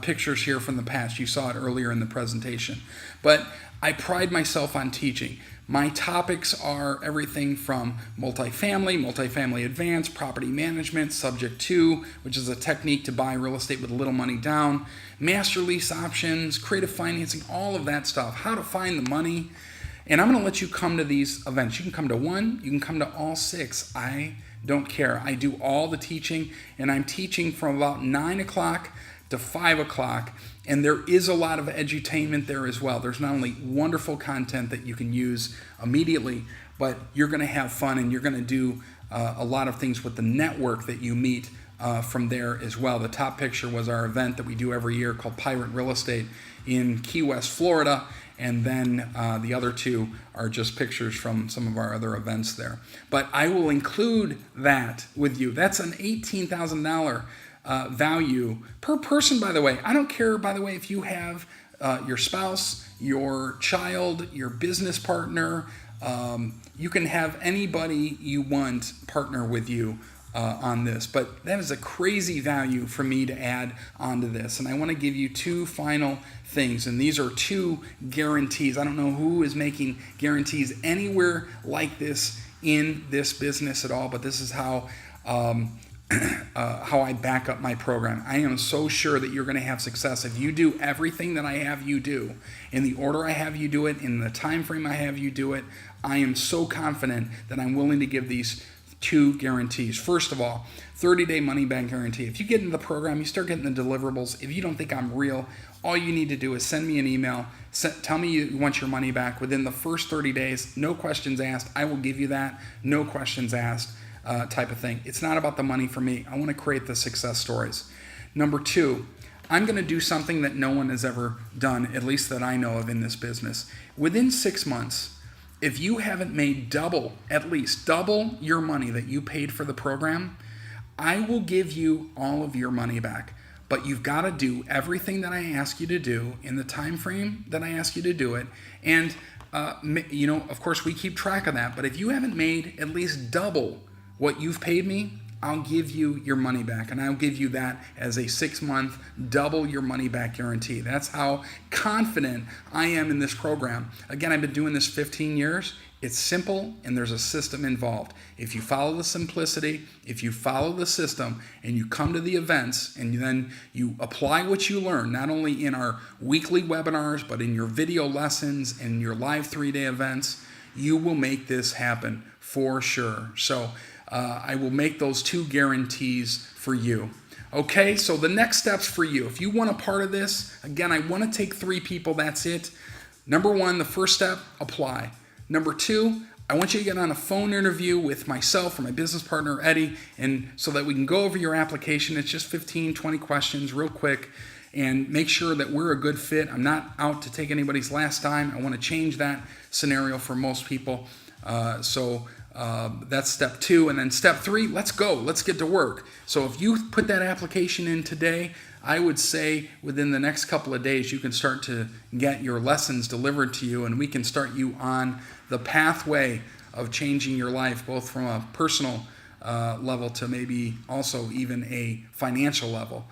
pictures here from the past. You saw it earlier in the presentation. But I pride myself on teaching. My topics are everything from multifamily advanced, property management, subject to, which is a technique to buy real estate with little money down, master lease options, creative financing, all of that stuff, how to find the money. And I'm going to let you come to these events. You can come to one, you can come to all six. I don't care. I do all the teaching, and I'm teaching from about 9 o'clock to 5 o'clock. And there is a lot of edutainment there as well. There's not only wonderful content that you can use immediately, but you're going to have fun, and you're going to do a lot of things with the network that you meet from there as well. The top picture was our event that we do every year called Pirate Real Estate in Key West, Florida. And then the other two are just pictures from some of our other events there. But I will include that with you. That's an $18,000 value per person, by the way. I don't care, by the way, if you have your spouse, your child, your business partner. You can have anybody you want partner with you on this. But that is a crazy value for me to add onto this. And I want to give you two final things. And these are two guarantees. I don't know who is making guarantees anywhere like this in this business at all, but this is how I back up my program. I am so sure that you're going to have success if you do everything that I have you do in the order I have you do it, in the time frame I have you do it. I am so confident that I'm willing to give these two guarantees. First of all, 30-day money-back guarantee. If you get into the program, you start getting the deliverables. If you don't think I'm real, all you need to do is send me an email. Tell me you want your money back within the first 30 days. No questions asked. I will give you that. No questions asked. Type of thing. It's not about the money for me. I want to create the success stories. Number two, I'm going to do something that no one has ever done, at least that I know of in this business. Within 6 months, if you haven't made at least double your money that you paid for the program, I will give you all of your money back. But you've got to do everything that I ask you to do in the time frame that I ask you to do it. And, of course, we keep track of that. But if you haven't made at least double what you've paid me, I'll give you your money back, and I'll give you that as a 6-month, double your money back guarantee. That's how confident I am in this program. Again, I've been doing this 15 years. It's simple, and there's a system involved. If you follow the simplicity, if you follow the system, and you come to the events, and then you apply what you learn, not only in our weekly webinars, but in your video lessons and your live 3-day events, you will make this happen for sure. So I will make those two guarantees for you. Okay, so the next steps for you. If you want a part of this, again, I want to take 3 people. That's it. Number one, the first step, apply. Number 2, I want you to get on a phone interview with myself or my business partner, Eddie, and so that we can go over your application. It's just 15, 20 questions real quick and make sure that we're a good fit. I'm not out to take anybody's last dime. I want to change that scenario for most people. That's step 2. And then step 3, let's go. Let's get to work. So if you put that application in today, I would say within the next couple of days, you can start to get your lessons delivered to you, and we can start you on the pathway of changing your life, both from a personal level to maybe also even a financial level.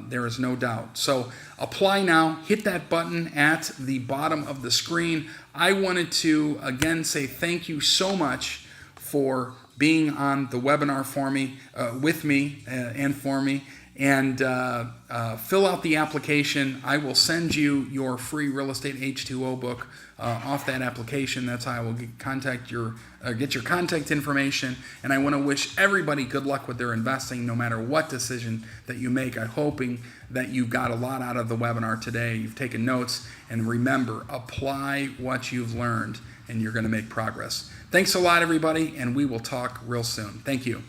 There is no doubt. So apply now. Hit that button at the bottom of the screen. I wanted to, again, say thank you so much for being on the webinar for me, with me and for me. And fill out the application. I will send you your free Real Estate H2O book off that application. That's how I will get your contact information. And I want to wish everybody good luck with their investing, no matter what decision that you make. I'm hoping that you got a lot out of the webinar today. You've taken notes, and remember, apply what you've learned, and you're going to make progress. Thanks a lot, everybody, and we will talk real soon. Thank you.